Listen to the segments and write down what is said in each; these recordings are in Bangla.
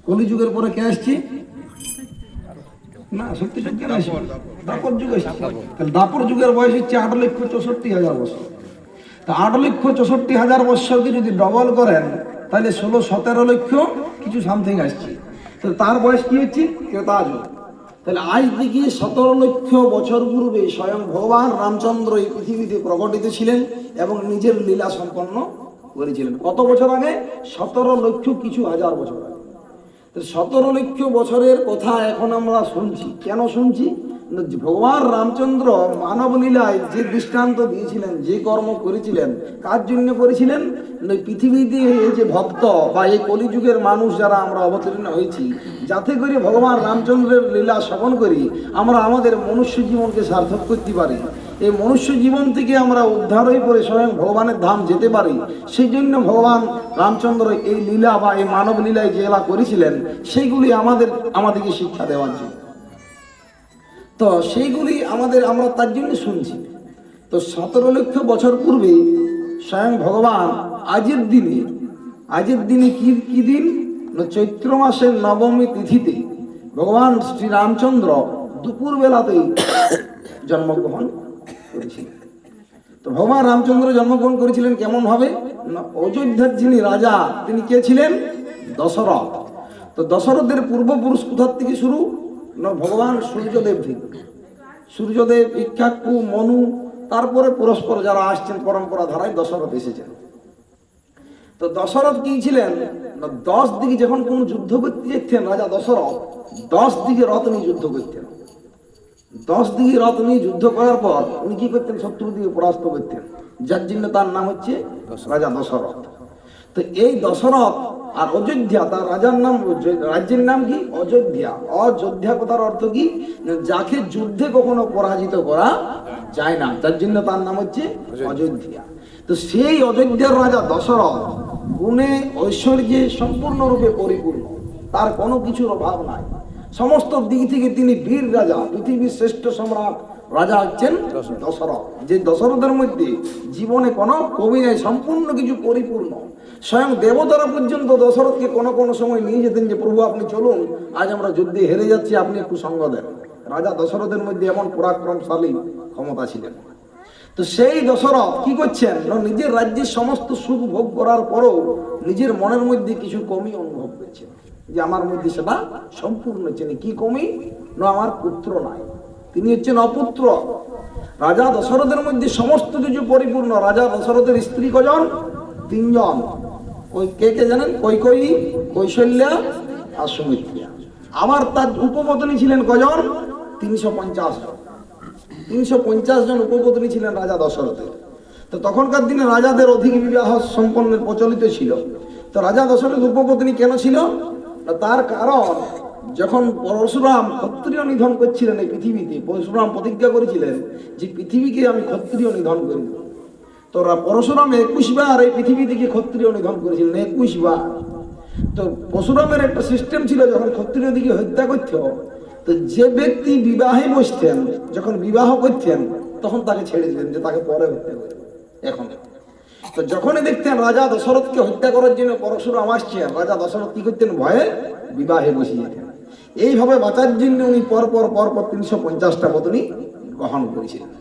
কলিযুগের পরে কে আসছে? না, সত্যি যুগ কেন আসছে? দাপর যুগ আসছে। তাহলে দাপর যুগের বয়স হচ্ছে 8,64,000 বছর। তা 8,64,000 বছরকে যদি ডবল করেন তাহলে 16-17 লক্ষ কিছু সামথিং আসছে। তো তার বয়স কি হচ্ছে? ত্রেতা যুগ। তাহলে আজ থেকে 17 লক্ষ বছর পূর্বে স্বয়ং ভগবান রামচন্দ্র এই পৃথিবীতে প্রকটিত ছিলেন এবং নিজের লীলা সম্পন্ন করেছিলেন। কত বছর আগে? 17 লক্ষ কিছু হাজার বছর আগে। 17 লক্ষ বছরের কথা এখন আমরা শুনছি। কেন শুনছি? ভগবান রামচন্দ্র মানব লীলায় যে দৃষ্টান্ত দিয়েছিলেন, যে কর্ম করেছিলেন, কার জন্য করেছিলেন? পৃথিবীতে এই যে ভক্ত বা এই কলিযুগের মানুষ যারা আমরা অবতীর্ণ হয়েছি, যাতে করে ভগবান রামচন্দ্রের লীলা শ্রবণ করি আমরা আমাদের মনুষ্য জীবনকে সার্থক করতে পারি, এই মনুষ্য জীবন থেকে আমরা উদ্ধার হয়ে পড়ে স্বয়ং ভগবানের ধাম যেতে পারি। সেই জন্য ভগবান রামচন্দ্র এই লীলা বা এই মানব লীলায় যেগুলা করেছিলেন সেইগুলি আমাদেরকে শিক্ষা দেওয়ার জন্য। তো সেইগুলি আমরা তার জন্য শুনছি। তো 17 লক্ষ বছর পূর্বে স্বয়ং ভগবান আজের দিনে কি দিন? চৈত্র মাসের নবমী তিথিতে ভগবান শ্রী রামচন্দ্র দুপুর বেলাতেই জন্মগ্রহণ করেছিলেন। তো ভগবান রামচন্দ্র জন্মগ্রহণ করেছিলেন কেমন ভাবে? অযোধ্যার যিনি রাজা তিনি কে ছিলেন? দশরথ। তো দশরথের পূর্বপুরুষ কোথার থেকে শুরু? ভগবান সূর্যদেব থেকে। সূর্যদেব, ইক্ষ্বাকু, মনু, তারপরে পরস্পর যারা আসছেন পরম্পরা ধারায় দশরথ এসেছেন। তো দশরথ কি ছিলেন? 10 দিকে যখন কোন যুদ্ধ করতে যেতেন রাজা দশরথ 10 দিকে রথ নিয়ে যুদ্ধ করতেন। 10 দিকে রথ নিয়ে যুদ্ধ করার পর উনি কি করতেন? শত্রু দিকে পরাস্ত করতেন, যার জন্য তার নাম হচ্ছে রাজা দশরথ। তো এই দশরথ আর অযোধ্যা, তার রাজ্যের নাম কি? অযোধ্যা। অযোধ্যা কথার অর্থ কি? যাকে যুদ্ধে কখনো পরাজিত করা যায় না, যার জন্য তার নাম হচ্ছে অযোধ্যা। তো সেই অযোধ্যার রাজা দশরথ গুণে ঐশ্বর্যে সম্পূর্ণরূপে পরিপূর্ণ, তার কোনো কিছুর অভাব নাই। সমস্ত দিক থেকে তিনি বীর রাজা, পৃথিবীর শ্রেষ্ঠ সম্রাট রাজা হচ্ছেন দশরথ। যে দশরথের মধ্যে জীবনে কোনো কমি নেই, সম্পূর্ণ কিছু পরিপূর্ণ। স্বয়ং দেবতারা পর্যন্ত দশরথকে কোনো সময় নিয়ে যেতেন যে প্রভু আপনি চলুন, আজ আমরা যুদ্ধে হেরে যাচ্ছি, আপনি একটু সঙ্গ দেন। রাজা দশরথের মধ্যে এমন পরাক্রমশালী ক্ষমতা ছিলেন। তো সেই দশরথ কি করছেন? নিজের রাজ্যের সমস্ত সুখ ভোগ করার পরও নিজের মনের মধ্যে কিছু কমি অনুভব করছেন, যে আমার মধ্যে সেটা সম্পূর্ণ হচ্ছে না। কি কমি? না, আমার পুত্র নাই, তিনি হচ্ছেন অপুত্র। রাজা দশরথের মধ্যে সমস্ত কিছু পরিপূর্ণ। রাজা দশরথের স্ত্রী কজন? 3 জন। কে কে জানেন? কৈকেয়ী, কৌশল্যা আর সুমিত্রা। আবার তার উপপত্নী ছিলেন কজন? 350 জন। 350 জন উপপত্নী ছিলেন রাজা দশরথের। তো তখনকার দিনে রাজাদের অধিক বিবাহ সম্পন্নের প্রচলিত ছিল। তো রাজা দশরথ উপপত্নী কেন ছিল? তার কারণ যখন পরশুরাম ক্ষত্রিয় নিধন করছিলেন এই পৃথিবীতে, পরশুরাম প্রতিজ্ঞা করেছিলেন যে পৃথিবীকে আমি ক্ষত্রিয় নিধন করব। তো পরশুরাম 21 বার এই পৃথিবী থেকে ক্ষত্রিয় নিধন করেছিলেন, 21 বার। তো পরশুরামের একটা সিস্টেম ছিল, যখন ক্ষত্রিয় দিকে হত্যা করত, তো যে ব্যক্তি বিবাহে বসতেন, যখন বিবাহ করতেন তখন তাকে ছেড়ে দিতেন যে তাকে পরে হত্যা করবে। এখন তো যখনই দেখতেন রাজা দশরথকে হত্যা করার জন্য পরশুরাম আসছেন, রাজা দশরথ কি করতেন? ভয়ে বিবাহে বসিয়ে যেতেন। এইভাবে বাঁচার জন্য উনি পরপর 350টা পত্নী গ্রহণ করেছিলেন।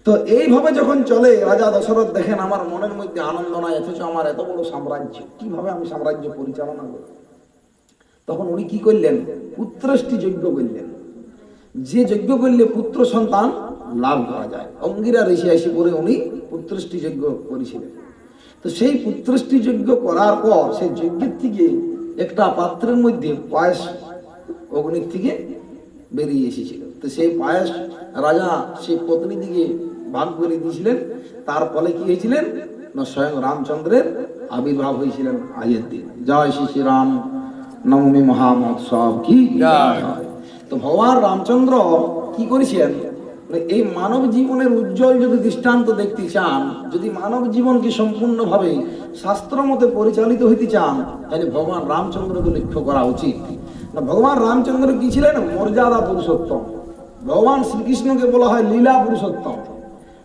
তো এইভাবে যখন চলে, রাজা দশরথ দেখেন আমার মনের মধ্যে আনন্দ নাই, অথচ আমার এত বড় সাম্রাজ্য, কিভাবে আমি সাম্রাজ্য পরিচালনা করব? তখন উনি কি করলেন? পুত্রষ্টি যজ্ঞ করলেন। যে যজ্ঞ করলে পুত্র সন্তান লাভ করা যায়, অঙ্গিরা ঋষি এসে পরে উনি পুত্রষ্টি যজ্ঞ করেছিলেন। তো সেই পুত্রষ্টি যজ্ঞ করার পর সেই যজ্ঞের থেকে একটা পাত্রের মধ্যে পায়েস অগ্নির থেকে বেরিয়ে এসেছিল। তো সেই পায়েস রাজা সেই পত্নী দিকে ভাগ করে দিয়েছিলেন। তার ফলে কি হয়েছিলেন? না, স্বয়ং রামচন্দ্রের আবির্ভাব হয়েছিলেন আজের দিন। জয় শ্রী শ্রী রাম নবমী মহামহোৎসব কি জয়। তো ভগবান রামচন্দ্র কি করেছেন? এই মানব জীবনের উজ্জ্বল যদি দৃষ্টান্ত দেখতে চান, যদি মানব জীবনকে সম্পূর্ণভাবে শাস্ত্র মতে পরিচালিত হইতে চান, তাহলে ভগবান রামচন্দ্রকে লক্ষ্য করা উচিত। ভগবান রামচন্দ্র কি ছিলেন? মর্যাদা পুরুষোত্তম। ভগবান শ্রীকৃষ্ণকে বলা হয় লীলা পুরুষোত্তম।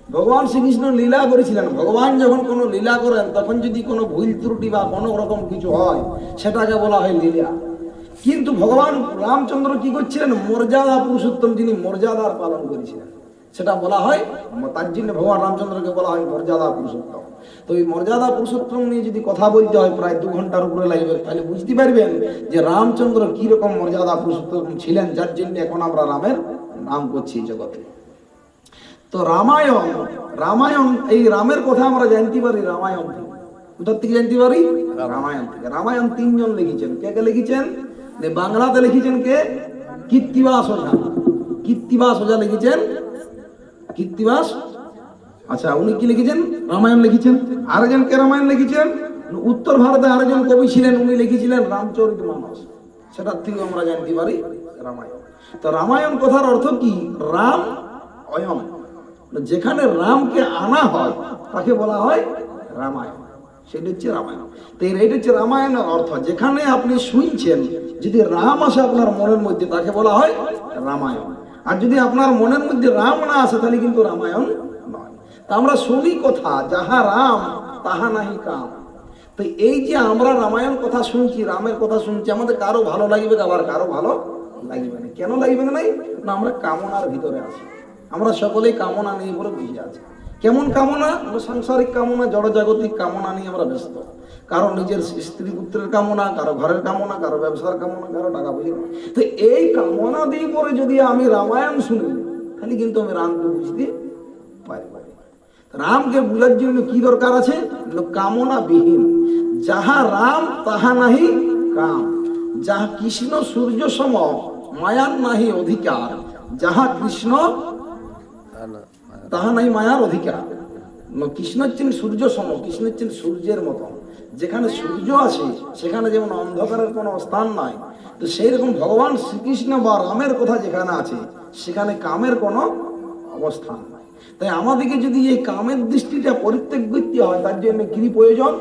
ভগবান শ্রীকৃষ্ণ লীলা করেছিলেন। ভগবান যখন কোনো লীলা করেন তখন যদি কোনো ভুল ত্রুটি বা কোনো রকম কিছু হয় সেটাকে বলা হয় লীলা। কিন্তু ভগবান রামচন্দ্র কি করছিলেন? মর্যাদা পুরুষোত্তম, যিনি মর্যাদার পালন করেছিলেন, সেটা বলা হয়, তার জন্য ভগবান রামচন্দ্রকে বলা হয় মর্যাদা পুরুষোত্তম। তো এই মর্যাদা পুরুষোত্তম নিয়ে যদি কথা বলতে হয় প্রায় 2 ঘন্টার উপরে লাগবে, তাহলে বুঝতে পারবেন যে রামচন্দ্র কি রকম মর্যাদা পুরুষোত্তম ছিলেন, যার জন্য এখন আমরা রামের নাম করছি জগতে। তো রামায়ণ এই রামের কথা আমরা জানতে পারি রামায়ণ থেকে। কোথা থেকে জানতে পারি? রামায়ণ থেকে। রামায়ণ 3 জন লিখেছেন। কে কে লিখেছেন? বাংলাতে লিখেছেন কে? কীর্তিবাস ওঝা। কীর্তিবাস ওঝা লিখেছেন, কীর্তিবাস। আচ্ছা, উনি কি লিখেছেন? রামায়ণ লিখেছেন। আরেকজন কে রামায়ণ লিখেছেন? উত্তর ভারতে আরেকজন কবি ছিলেন, উনি লিখেছিলেন রামচরিতমানস। সেটার থেকে আমরা জানতে পারি রামায়ণ। তো রামায়ণ কথার অর্থ কি? রাম অয়ন, যেখানে রামকে আনা হয় তাকে বলা হয় রামায়ণ, সেটা হচ্ছে রামায়ণ। তো এইটা হচ্ছে রামায়ণের অর্থ। যেখানে আপনি শুনছেন যদি রাম আসে আপনার মনের মধ্যে তাকে বলা হয় রামায়ণ। আর যদি আপনার মনের মধ্যে রাম না আসে তাহলে কিন্তু রামায়ণ নয়। তা আমরা শুনি কথা, যাহা রাম তাহা নাহি কাম। তো এই যে আমরা রামায়ণ কথা শুনছি, রামের কথা শুনছি, আমাদের কারো ভালো লাগবে, আবার কারো ভালো লাগবে না। কেন লাগবে না? না, আমরা কামনার ভিতরে আছি। আমরা সকলেই কামনা নিয়ে পরে বুঝে আছি। কেমন কামনা? সাংসারিক কামনা, জড়জাগতিক কামনা নিয়ে আমরা ব্যস্ত। কারো নিজের স্ত্রী পুত্রের কামনা, কারো ঘরের কামনা, কারো ব্যবসার কামনা, কারো টাকা পয়সা। তো এই কামনা দিয়ে পরে যদি আমি রামায়ণ শুনি তাহলে কিন্তু আমি রামকে বুঝতে পারি। রামকে বুঝার জন্য কি দরকার আছে? কামনা বিহীন। যাহা রাম তাহা নাহি কাম। যাহা কৃষ্ণ সূর্য সম মায়ার নাহি অধিকার। যাহা কৃষ্ণ তাহা নাই মায়ার অধিকার। কৃষ্ণ হচ্ছেন সূর্য সম, কৃষ্ণ হচ্ছেন সূর্যের মতন। যেখানে সূর্য আছে সেখানে যেমন অন্ধকারের কোনো স্থান নাই, তো সেই রকম ভগবান শ্রীকৃষ্ণ বা রামের কথা যেখানে আছে সেখানে কামের কোনো অবস্থান নাই। তাই আমাদেরকে যদি এই কামের দৃষ্টিটা পরিত্যাগ করতে হয়, তার জন্য কি প্রয়োজন?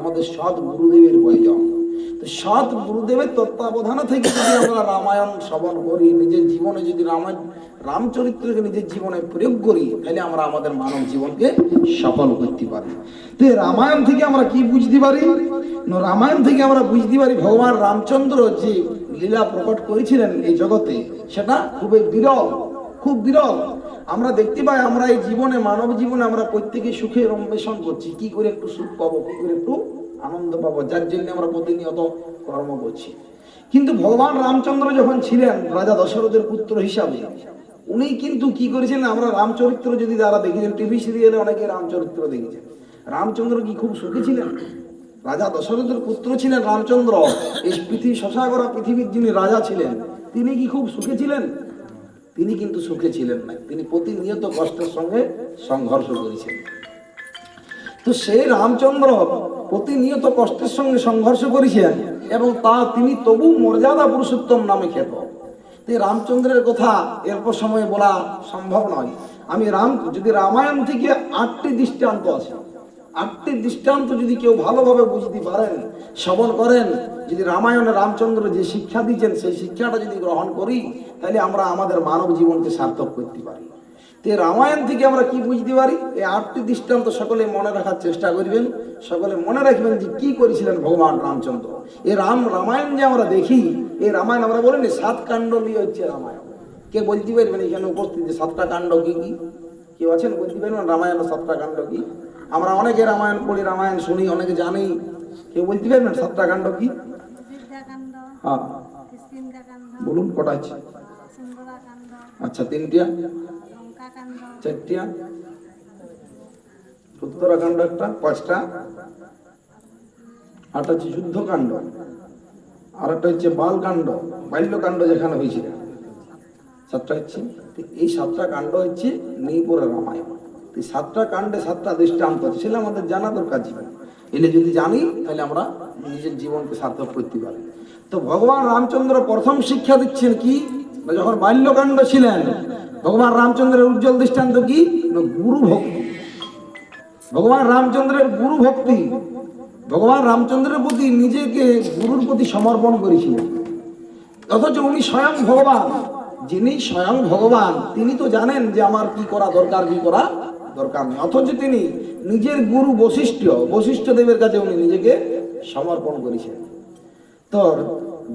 আমাদের সৎ গুরুদেবের প্রয়োজন। তো সৎ গুরুদেবের তত্ত্বাবধানে থেকে যদি আমরা রামায়ণ শ্রবণ করি, নিজের জীবনে যদি রামচরিত্রকে নিজের জীবনে প্রয়োগ করি, তাহলে আমরা আমাদের মানব জীবনকে সফল করতে পারি। তো রামায়ণ থেকে আমরা কি বুঝতে পারি? রামায়ণ থেকে আমরা বুঝতে পারি ভগবান রামচন্দ্র যে লীলা প্রকট করেছিলেন এই জগতে, সেটা খুবই বিরল, খুব বিরল। আমরা দেখতে পাই আমরা এই জীবনে, মানব জীবনে আমরা প্রত্যেকে সুখের অন্বেষণ করছি, কি করে একটু সুখ পাবো, কি করে একটু আনন্দ পাবো, যার জন্য আমরা প্রতিনিয়ত কর্ম করছি। কিন্তু ভগবান রামচন্দ্র যখন ছিলেন রাজা দশরথের পুত্র হিসাবে, উনি কিন্তু কি করেছিলেন? আমরা রামচরিত্র যদি যারা দেখেছেন, টিভি সিরিয়ালে অনেকে রামচরিত্র দেখেছেন, রামচন্দ্র কি খুব সুখী ছিলেন? রাজা দশরথের পুত্র ছিলেন রামচন্দ্র, এই পৃথিবী শশাগরা পৃথিবীর যিনি রাজা ছিলেন, তিনি কি খুব সুখী ছিলেন? তিনি কিন্তু সুখে ছিলেন না। তিনি প্রতিনিয়ত কষ্টের সঙ্গে সংঘর্ষ করেছেন। তো সেই রামচন্দ্র প্রতিনিয়ত কষ্টের সঙ্গে সংঘর্ষ করেছেন এবং তিনি তবু মর্যাদা পুরুষোত্তম নামে খ্যাত। এই রামচন্দ্রের কথা অল্প সময়ে বলা সম্ভব নয়। আমি যদি রামায়ণ থেকে 8টি দৃষ্টান্ত আছে, 8টি দৃষ্টান্ত যদি কেউ ভালোভাবে বুঝতে পারেন, শ্রবণ করেন, যদি রামায়ণে রামচন্দ্র যে শিক্ষা দিয়েছেন সেই শিক্ষাটা যদি গ্রহণ করি, তাহলে আমরা আমাদের মানব জীবনকে সার্থক করতে পারি। তো রামায়ণ থেকে আমরা কি বুঝতে পারি? এই 8টি দৃষ্টান্ত সকলে মনে রাখার চেষ্টা করবেন, সকলে মনে রাখবেন যে কি করেছিলেন ভগবান রামচন্দ্র। এই রামায়ণ যে আমরা দেখি, এই রামায়ণ আমরা বলেন 7 কাণ্ড নিয়ে হচ্ছে রামায়ণ। কে বলতে পারবেন এখানে উপস্থিত যে 7টা কাণ্ড কি কি? কেউ আছেন বলতে পারবেন রামায়ণের 7টা কাণ্ড কি? আমরা অনেকে রামায়ণ পড়ি, রামায়ণ শুনি, অনেকে জানি, কেউ বলতে পারবেন 7টা কাণ্ড কি? হ্যাঁ বলুন, কটা আছে? আচ্ছা, 3টা, 4টা, উত্তরাকাণ্ড একটা, 5টা, 8 হচ্ছে যুদ্ধকাণ্ড, আর একটা হচ্ছে বালকাণ্ড, বাল্যকাণ্ড যেখানে হয়েছিল, 7টা হচ্ছে। এই 7টা কাণ্ড হচ্ছে নিপুরে রামায়ণ। এই 7টা কাণ্ডে 7টা দৃষ্টান্ত আছে, সেটা আমাদের জানা দরকার জীবন। এলে যদি জানি তাহলে আমরা নিজের জীবনকে সার্থক করতে পারি। তো ভগবান রামচন্দ্র প্রথম শিক্ষা দিচ্ছেন কি? যখন বাল্যকাণ্ড ছিলেন, ভগবান রামচন্দ্রের উজ্জ্বল দৃষ্টান্ত কি? গুরু ভক্তি। ভগবান রামচন্দ্রের গুরু ভক্তি, ভগবান রামচন্দ্রের প্রতি নিজেকে গুরুর প্রতি সমর্পণ করেছিলেন। অথচ উনি স্বয়ং ভগবান, যিনি স্বয়ং ভগবান, তিনি তো জানেন যে আমার কি করা দরকার, কি করা দরকার নেই। অথচ তিনি নিজের গুরু বশিষ্ঠ দেবের কাছে উনি নিজেকে সমর্পণ করেছেন। তো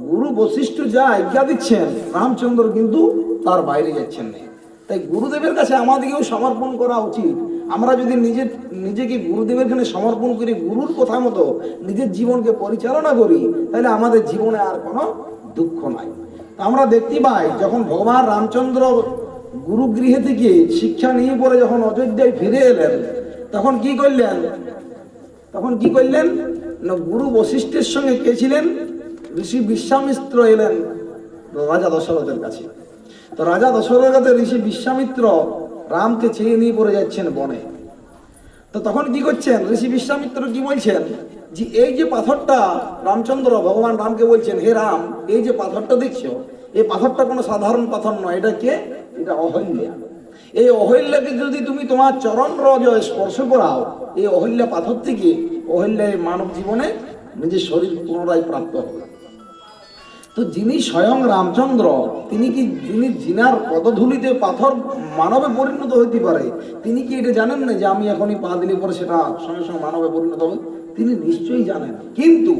গুরু বশিষ্ঠ যা আজ্ঞা দিচ্ছেন, রামচন্দ্র কিন্তু তার বাইরে যাচ্ছেন না। তাই গুরুদেবের কাছে আমাদেরকেও সমর্পণ করা উচিত। আমরা যদি নিজেকে গুরুদেবের কাছে সমর্পণ করি, গুরুর কথা মতো নিজের জীবনকে পরিচালনা করি, তাহলে আমাদের জীবনে আর কোনো দুঃখ নাই। আমরা দেখতে পাই, যখন ভগবান রামচন্দ্র গুরুগৃহে থেকে শিক্ষা নিয়ে পরে যখন অযোধ্যায় ফিরে এলেন, তখন কি করলেন না, গুরু বশিষ্ঠের সঙ্গে কে ছিলেন? ঋষি বিশ্বামিত্র এলেন রাজা দশরথের কাছে। তো রাজা দশরথের কাছে ঋষি বিশ্বামিত্র রামকে চেয়ে নিয়ে পড়ে যাচ্ছেন বনে। তো তখন কি করছেন, ঋষি বিশ্বামিত্র কি বলছেন যে এই যে পাথরটা, রামচন্দ্র ভগবান রামকে বলছেন, হে রাম, এই যে পাথরটা দেখছো, এই পাথরটা কোনো সাধারণ পাথর নয়, এটা কে? এটা অহল্যা। এই অহল্যাকে যদি তুমি তোমার চরণ রজ স্পর্শ করাও, এই অহল্যা পাথর থেকে অহল্যা মানব জীবনে নিজের শরীর পুনরায় প্রাপ্ত হবে। তো যিনি স্বয়ং রামচন্দ্র, যিনি জিনার পদধূলিতে পাথর মানবে পরিণত হইতে পারে, তিনি কি এটা জানেন না যে আমি এখনই পা দিলে পরে সেটা সঙ্গে সঙ্গে মানবে পরিণত হবে? তিনি নিশ্চয়ই জানেন, কিন্তু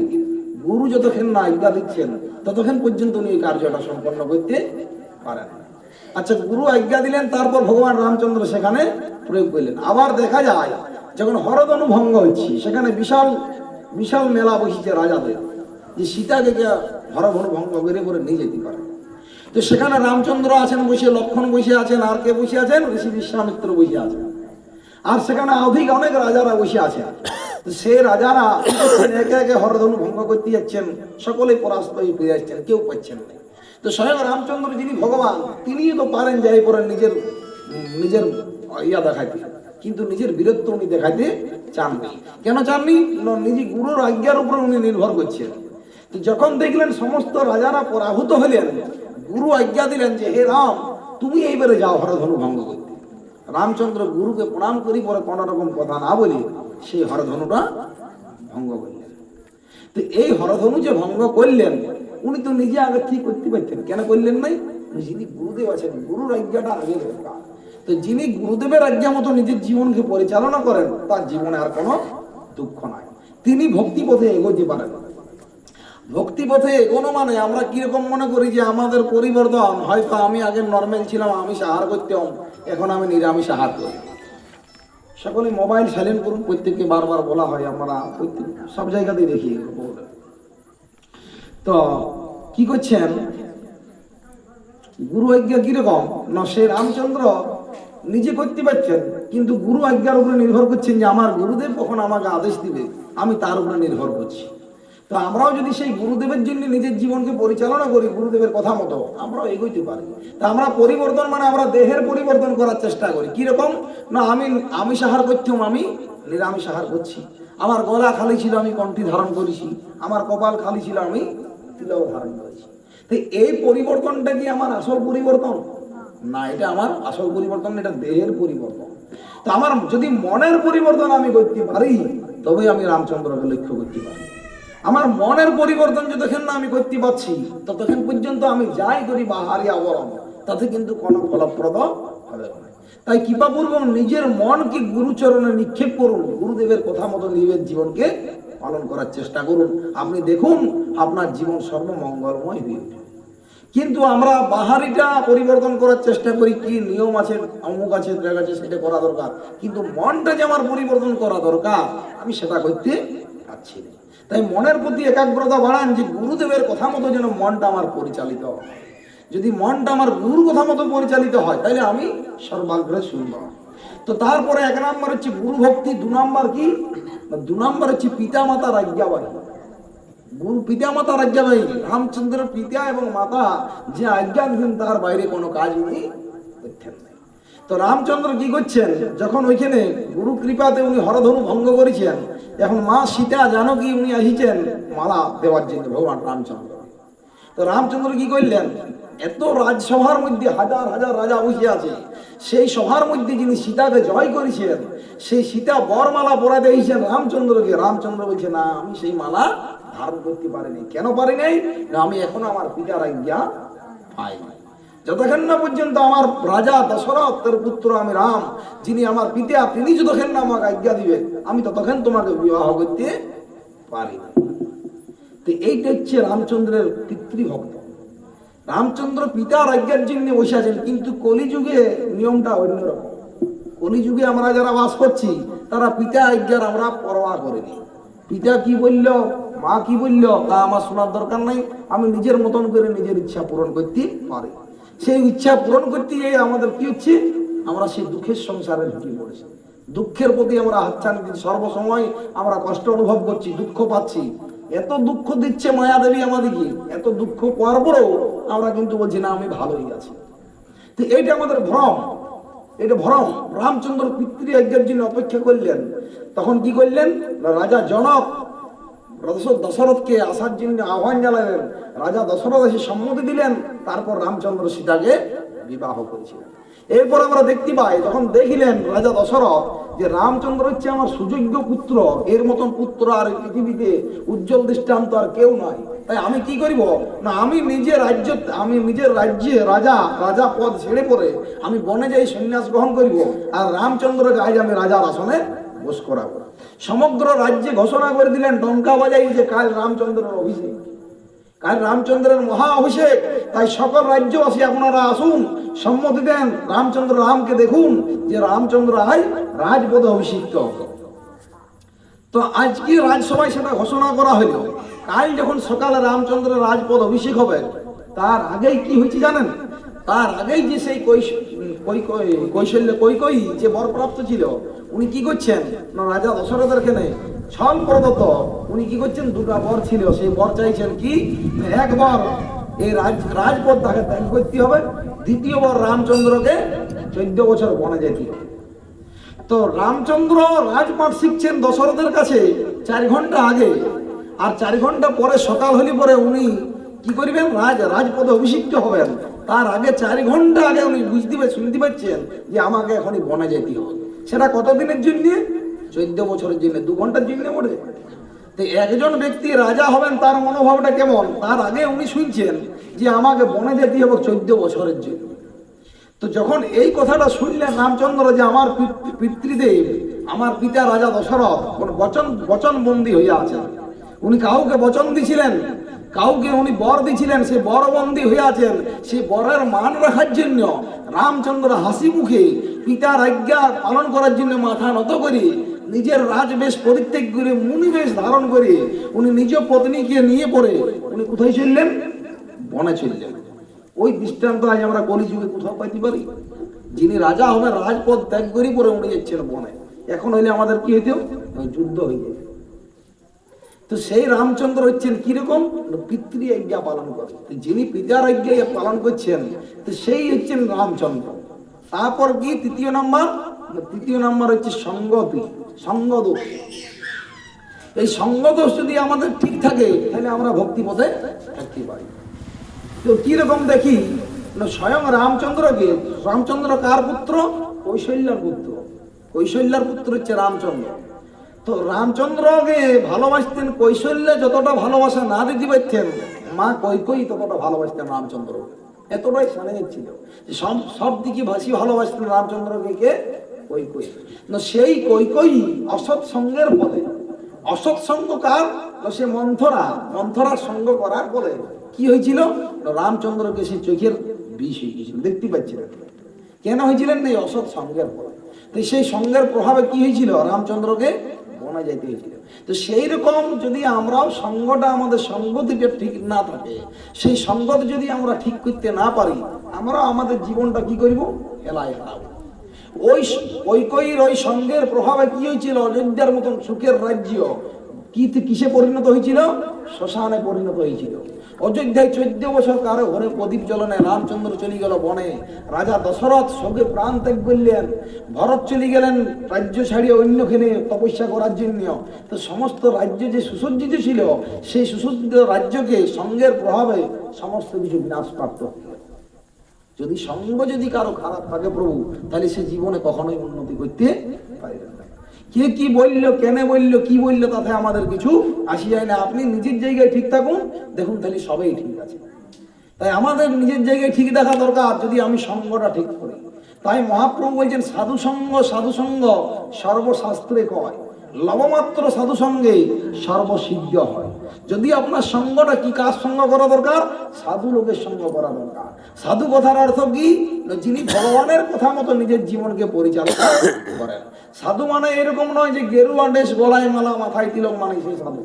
গুরু যতক্ষণ না আজ্ঞা দিচ্ছেন ততক্ষণ পর্যন্ত উনি এই কার্যটা সম্পন্ন করতে পারেন। আচ্ছা, গুরু আজ্ঞা দিলেন, তারপর ভগবান রামচন্দ্র সেখানে প্রয়োগ করলেন। আবার দেখা যায় যখন হরধনু ভঙ্গ হচ্ছে, সেখানে বিশাল বিশাল মেলা বসেছে রাজাদের, যে সীতাকে হরধনু ভঙ্গ করে পরে নিয়ে যেতে পারে। তো সেখানে রামচন্দ্র আছেন বসে, লক্ষ্মণ বসে আছেন, আর কে বসে আছেন? ঋষি বিশ্বামিত্র বসে আছেন। আর সেখানে অনেক রাজারা বসে আছেন। তো সে রাজারা একে একে হরধনু ভঙ্গ করতে যাচ্ছেন, সকলেই পরাস্ত হয়ে ফিরে আসছেন, কেউ পাচ্ছেন না। তো স্বয়ং রামচন্দ্র যিনি ভগবান, তিনিই তো পারেন যাই পরে নিজের ইয়া দেখাইতে, কিন্তু নিজের বীরত্ব উনি দেখাইতে চাননি। কেন চাননি? নিজে গুরুর আজ্ঞার উপর উনি নির্ভর করছেন। তো যখন দেখলেন সমস্ত রাজারা পরাভূত হলেন, গুরু আজ্ঞা দিলেন যে হে রাম, তুমি এইবারে যাও হরধনু ভঙ্গ করতে। রামচন্দ্র গুরুকে প্রণাম করি পরে কোন রকম কথা না বলি সেই হরধনুটা ভঙ্গ করলেন। তো এই হরধনু যে ভঙ্গ করলেন, উনি তো নিজে আগে ঠিক করতে পারতেন, কেন করলেন নাই? যিনি গুরুদেব আছেন, গুরুর আজ্ঞাটা আগে দরকার। তো যিনি গুরুদেবের আজ্ঞা মতো নিজের জীবনকে পরিচালনা করেন, তার জীবনে আর কোনো দুঃখ নাই। তিনি ভক্তিপথে এগোতে পারেন। ভক্তিপথে এগোনো মানে আমরা কিরকম মনে করি যে আমাদের পরিবর্তন, হয়তো আমি আগে নর্মাল ছিলাম, আমিষ আহার করতাম, এখন আমি নিরামিষ আহার করি। সকলে মোবাইল সাইলেন্ট করুন, প্রত্যেককে বারবার বলা হয়, আমরা সব জায়গাতেই দেখি। তো কি করছেন, গুরু আজ্ঞা কিরকম না, সে রামচন্দ্র নিজে করতে পারছেন, কিন্তু গুরু আজ্ঞার উপরে নির্ভর করছেন যে আমার গুরুদেব কখন আমাকে আদেশ দিবে, আমি তার উপরে নির্ভর করছি। তো আমরাও যদি সেই গুরুদেবের জন্য নিজের জীবনকে পরিচালনা করি, গুরুদেবের কথা মতো, আমরাও এগোইতে পারি। তা আমরা পরিবর্তন মানে আমরা দেহের পরিবর্তন করার চেষ্টা করি। কিরকম না, আমি আমিষ আহার করতাম, আমি নিরামিষ আহার করছি। আমার গলা খালি ছিল, আমি কণ্ঠী ধারণ করেছি। আমার কপাল খালি ছিল, আমি তিলক ধারণ করেছি। তো এই পরিবর্তনটা কি আমার আসল পরিবর্তন? না, এটা আমার আসল পরিবর্তন, এটা দেহের পরিবর্তন। তো আমার যদি মনের পরিবর্তন আমি করতে পারি, তবে আমি রামচন্দ্রকে লক্ষ্য করতে পারি। আমার মনের পরিবর্তন যতক্ষণ না আমি করতে পারছি, ততক্ষণ পর্যন্ত আমি যাই করি বাহারি আবরণ, তাতে কিন্তু কোনো ফলপ্রদ হবে না। তাই কৃপাপূর্বক নিজের মনকে গুরুচরণে নিক্ষেপ করুন, গুরুদেবের কথা মতো নিজের জীবনকে পালন করার চেষ্টা করুন। আপনি দেখুন আপনার জীবন সর্বমঙ্গলময় হয়ে উঠবে। কিন্তু আমরা বাহারিটা পরিবর্তন করার চেষ্টা করি, কি নিয়ম আছে, অমুক আছে, আছে, সেটা করা দরকার, কিন্তু মনটা যে আমার পরিবর্তন করা দরকার, আমি সেটা করতে পারছি না। তাই মনের প্রতি একাগ্রতা বাড়ান, যে গুরুদেবের কথা মতো যেন মনটা আমার পরিচালিত হয়। যদি মনটা আমার গুরুর কথা মতো পরিচালিত হয়, তাহলে আমি সর্বাগ্রে সুন্দর। তো তারপরে 1 নম্বর হচ্ছে গুরু ভক্তি, 2 নম্বর কি, 2 নম্বর হচ্ছে পিতা মাতার আজ্ঞাবাহী। গুরু পিতা মাতার আজ্ঞাবাহী, রামচন্দ্রের পিতা এবং মাতা যে আজ্ঞা দিলেন তার বাইরে কোনো কাজ উনি করতেন না। তো রামচন্দ্র কি করছেন, যখন ওইখানে গুরু কৃপাতে উনি হরধনু ভঙ্গ করেছেন, এখন মা সীতা জানকী উনি আসিছেন মালা দেওয়ার জন্য ভগবান রামচন্দ্র। তো রামচন্দ্র কি করলেন, এত রাজসভার মধ্যে হাজার হাজার রাজা বসে আছে, সেই সভার মধ্যে যিনি সীতাকে জয় করেছেন, সেই সীতা বরমালা পরাতে দিয়েছেন রামচন্দ্রকে। রামচন্দ্র বলছে না, আমি সেই মালা ধারণ করতে পারিনি। কেন পারি নাই? না, আমি এখন আমার পিতার আজ্ঞা পাইনি। যতক্ষণ না পর্যন্ত আমার রাজা দশরথের পুত্র আমি রাম, যিনি আমার পিতা, তিনি যতক্ষণ না আমাকে আজ্ঞা দিবেন, আমি ততক্ষণ তোমাকে বিবাহ করতে পারি না। তো এইটা হচ্ছে রামচন্দ্রের পিতৃভক্ত। রামচন্দ্র পিতার আজ্ঞার জন্য বসে আছেন, কিন্তু কলিযুগে নিয়মটা অন্যরকম। কলিযুগে আমরা যারা বাস করছি তারা পিতা আজ্ঞার আমরা পরোয়া করিনি। পিতা কি বলল, মা কি বলল, তা আমার শোনার দরকার নাই। আমি নিজের মতন করে নিজের ইচ্ছা পূরণ করতে পারি। সেই ইচ্ছা পূরণ করতে গিয়ে আমাদের কি হচ্ছে, আমরা সেই দুঃখের সংসারে ঢুকে পড়েছি। দুঃখের প্রতি আমরা হাতছানি দিচ্ছি, সর্বসময় আমরা কষ্ট অনুভব করছি, দুঃখ পাচ্ছি। এত দুঃখ দিচ্ছে মায়াদেবী আমাদেরকে, এত দুঃখ পাওয়ার পরেও আমরা কিন্তু বলছি না আমি ভালোই আছি। তো এইটা আমাদের ভ্রম, এটা ভ্রম। রামচন্দ্র পিতৃ আজ্ঞার জন্য অপেক্ষা করলেন। তখন কি করলেন, রাজা জনক দশরথকে আসার জন্য আহ্বান জানালেন। রাজা দশরথ এসে সম্মতি দিলেন। তারপর রামচন্দ্র সীতাকে বিবাহ করেছিলেন। এরপর আমরা দেখতে পাই, তখন দেখিলেন রাজা দশরথ যে রামচন্দ্র হচ্ছে আমার সুযোগ্য পুত্র, এর মতন পুত্র আর পৃথিবীতে উজ্জ্বল দৃষ্টান্ত আর কেউ নাই। তাই আমি কি করিব না, আমি নিজের রাজ্যে রাজা পদ ছেড়ে পড়ে আমি বনে যাই সন্ন্যাস গ্রহণ করিব, আর রামচন্দ্রকে আজ আমি রাজার আসনে বস করাবো। সমগ্র রাজ্যে ঘোষণা করে দিলেন ডঙ্কা বাজাই যে কাল রামচন্দ্রের অভিষেক, কাল রামচন্দ্রের মহা অভিষেক। তাই সকল রাজ্যবাসী আপনারা আসুন, সম্মতি দেন, রামচন্দ্র রামকে দেখুন যে রামচন্দ্র আজ রাজপদে অভিষিক্ত। তো আজকে রাজসভায় সেটা ঘোষণা করা হইল। কাল যখন সকালে রামচন্দ্রের রাজপদ অভিষেক হবে, তার আগেই কি হয়েছে জানেন? তার আগেই যে সেই কৈকয়ী যে বরপ্রাপ্ত ছিল, উনি কি করছেন না, রাজা দশরথের কেনে ছল প্রদত্ত উনি কি করছেন, দুটা বর ছিল, সেই বর চাইছেন কি, একবার এই রাজপদ তাকে ত্যাগ করতে হবে, দ্বিতীয়বার রামচন্দ্রকে 14 বছর বনে যেতে হবে। তো রামচন্দ্র রাজপাঠ শিখছেন দশরথের কাছে 4 ঘন্টা আগে, আর 4 ঘন্টা পরে সকাল হলে পরে উনি কি করবেন, রাজপদে অভিষিক্ত হবেন। তার আগে 4 ঘন্টা আগে উনি শুনতে পাচ্ছেন যে আমাকে এখনই বনে যেতে হবে। সেটা কতদিনের জন্য? 14 বছরের জন্য। 2 ঘন্টার জন্য ওঠে। তো একজন ব্যক্তি রাজা হবেন, তার মনোভাবটা কেমন? তার আগে উনি শুনছেন যে আমাকে বনে যেতে হবে 14 বছরের জন্য। তো যখন এই কথাটা শুনলেন রামচন্দ্র যে আমার পিতৃদেব, আমার পিতা রাজা দশরথ বচনবন্দী হইয়া আছেন, উনি কাউকে বচন দিছিলেন, কাউকে উনি বর দিছিলেন, সে বরবন্দী হয়ে আছেন, সেই বরের মান রাখার জন্য রামচন্দ্র হাসি মুখে পিতার আজ্ঞা পালন করার জন্য মাথা নত করে নিজের রাজবেশ পরিত্যাগ করে মুনিবেশ ধারণ করে উনি নিজ পত্নীকে নিয়ে পড়ে উনি কোথায় চললেন? বনে চললেন। ওই দৃষ্টান্ত আজ আমরা কলিযুগে কোথাও পাইতে পারি? যিনি রাজা হবেন রাজপদ ত্যাগ করে পরে উনি যাচ্ছেন বনে। এখন হইলে আমাদের কি হইতো? যুদ্ধ হয়ে যেত। তো সেই রামচন্দ্র হচ্ছেন কিরকম? পিতৃ আজ্ঞা পালন করে। যিনি পিতার আজ্ঞা পালন করছেন, তো সেই হচ্ছেন রামচন্দ্র। তারপর কি তৃতীয় নাম্বার হচ্ছে সঙ্গদোষ। এই সঙ্গদোষ যদি আমাদের ঠিক থাকে, তাহলে আমরা ভক্তি পথে থাকতে পারি। তো কিরকম দেখি না, স্বয়ং রামচন্দ্র কার পুত্র? কৌশল্যার পুত্র। কৌশল্যার পুত্র হচ্ছে রামচন্দ্র। তো রামচন্দ্রকে ভালোবাসতেন কৌশল্যে যতটা ভালোবাসা না দিতে পারতেন, মা কৈকেয়ী ততটা ভালোবাসতেন রামচন্দ্রকে। এতটাই স্নেহ ছিল যে সব দিকে ভালোবাসতেন রামচন্দ্রকে। কে? কৈকেয়ী। না, সেই কৈকেয়ী অসৎ সঙ্গের ফলে, অসৎ সঙ্গ কার? সে মন্থরার সঙ্গ করার ফলে কি হয়েছিল? রামচন্দ্রকে সে চোখের বিষ হয়ে গেছিল, দেখতে পাচ্ছিলেন। কেন হয়েছিলেন? এই অসৎ সঙ্গের ফলে। তো সেই সঙ্গের প্রভাবে কি হয়েছিল? রামচন্দ্রকে বনে যাইতে হয়েছিল। তো সেই রকম যদি আমরাও সঙ্গটা, আমাদের সঙ্গতিটা ঠিক না থাকে, সেই সঙ্গত যদি আমরা ঠিক করতে না পারি, আমরা আমাদের জীবনটা কি করব? হেলায় ফেলাবো। ওই সঙ্গের প্রভাবে কি হয়েছিল? অযোধ্যার মতন সুখের রাজ্য কিসে পরিণত হয়েছিল? শ্মশানে পরিণত হয়েছিল। অযোধ্যায় 14 বছর কারো ঘরে প্রদীপ জ্বলনে রামচন্দ্র চলে গেল বনে। রাজা দশরথ শোকে প্রাণ ত্যাগ করলেন। ভরত চলে গেলেন রাজ্য ছাড়িয়ে অন্যখানে তপস্যা করার জন্য। তো সমস্ত রাজ্য যে সুসজ্জিত ছিল, সেই সুসজ্জিত রাজ্যকে সঙ্গের প্রভাবে সমস্ত কিছু বিনাশপ্রাপ্ত হল। যদি সঙ্গ কারো খারাপ থাকে প্রভু, তাহলে সে জীবনে কখনোই উন্নতি করতে পারবে না। কে কি বলল, কেন বলল, কি বলল, তাতে আমাদের কিছু আসি যায় না। আপনি নিজের জায়গায় ঠিক থাকুন, দেখুন তাহলে সবাই ঠিক আছে। তাই আমাদের নিজের জায়গায় ঠিক দেখা দরকার, যদি আমি সঙ্গটা ঠিক করি। তাই মহাপ্রভু বলছেন সাধু সঙ্গ সর্বশাস্ত্রে কয়, লবমাত্র সাধু সঙ্গে সর্বসিদ্ধ হয়। যদি আপনার সঙ্গটা কি, কার সঙ্গ করা দরকার? সাধু লোকের সঙ্গ করা দরকার। সাধু কথার অর্থ কি? যিনি ভগবানের কথা মতো নিজের জীবনকে পরিচালনা করেন। সাধু মানে এরকম নয় যে গেরুয়া ড্রেস, গলায় মালা, মাথায় তিলক মানে সেই সাধু,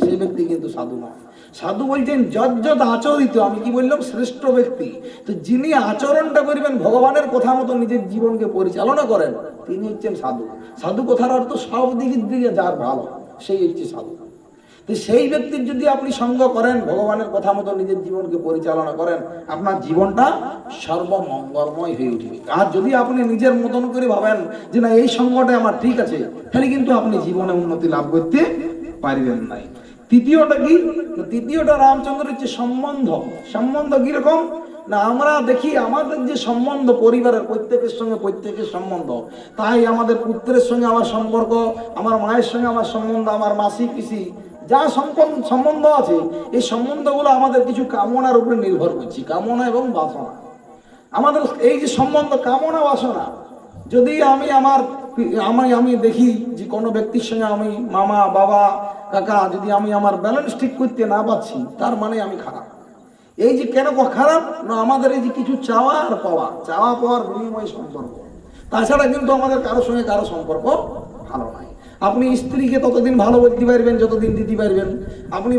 সেই ব্যক্তি কিন্তু সাধু নয়। সাধু বলছেন যজ্জত আচরিত, আমি কি বললাম, শ্রেষ্ঠ ব্যক্তি। তো যিনি আচরণটা করবেন ভগবানের কথা মতো নিজের জীবনকে পরিচালনা করেন, তিনি হচ্ছেন সাধু। সাধু কথার অর্থ সব দিকের দিকে যার ভালো, সেই হচ্ছে সাধু। তো সেই ব্যক্তির যদি আপনি সঙ্গ করেন, ভগবানের কথা মতো নিজের জীবনকে পরিচালনা করেন, আপনার জীবনটা সর্বমঙ্গলময় হয়ে উঠবে। আর যদি আপনি নিজের মতন করে ভাবেন যে না এই সঙ্গটা আমার ঠিক আছে, তাহলে কিন্তু আপনি জীবনে উন্নতি লাভ করতে পারবেন নাই। তৃতীয়টা কি? তৃতীয়টা রামচন্দ্রের যে সম্বন্ধ কিরকম না, আমরা দেখি আমাদের যে সম্বন্ধ পরিবারের প্রত্যেকের সঙ্গে প্রত্যেকের সম্বন্ধ, তাই আমাদের পুত্রের সঙ্গে আমার সম্পর্ক, আমার মায়ের সঙ্গে আমার সম্বন্ধ, আমার মাসি পিসি যা সম্বন্ধ আছে, এই সম্বন্ধগুলো আমাদের কিছু কামনার উপরে নির্ভর করছি, কামনা এবং বাসনা। আমাদের এই যে সম্বন্ধ, কামনা বাসনা, যদি আমি দেখি যে কোনো ব্যক্তির সঙ্গে আমি মামা বাবা কাকা যদি আমি আমার ব্যালেন্স ঠিক করতে না পারছি, তার মানে আমি খারাপ। এই যে কেন খারাপ না, আমাদের এই যে কিছু চাওয়া পাওয়ার বিনিময় সম্পর্ক, তাছাড়া কিন্তু আমাদের কারোর সঙ্গে কারো সম্পর্ক ভালো নয়। আপনি স্ত্রীকে ততদিন ভালো বলতে পারবেন যতদিন দিতে পারবেন, আপনি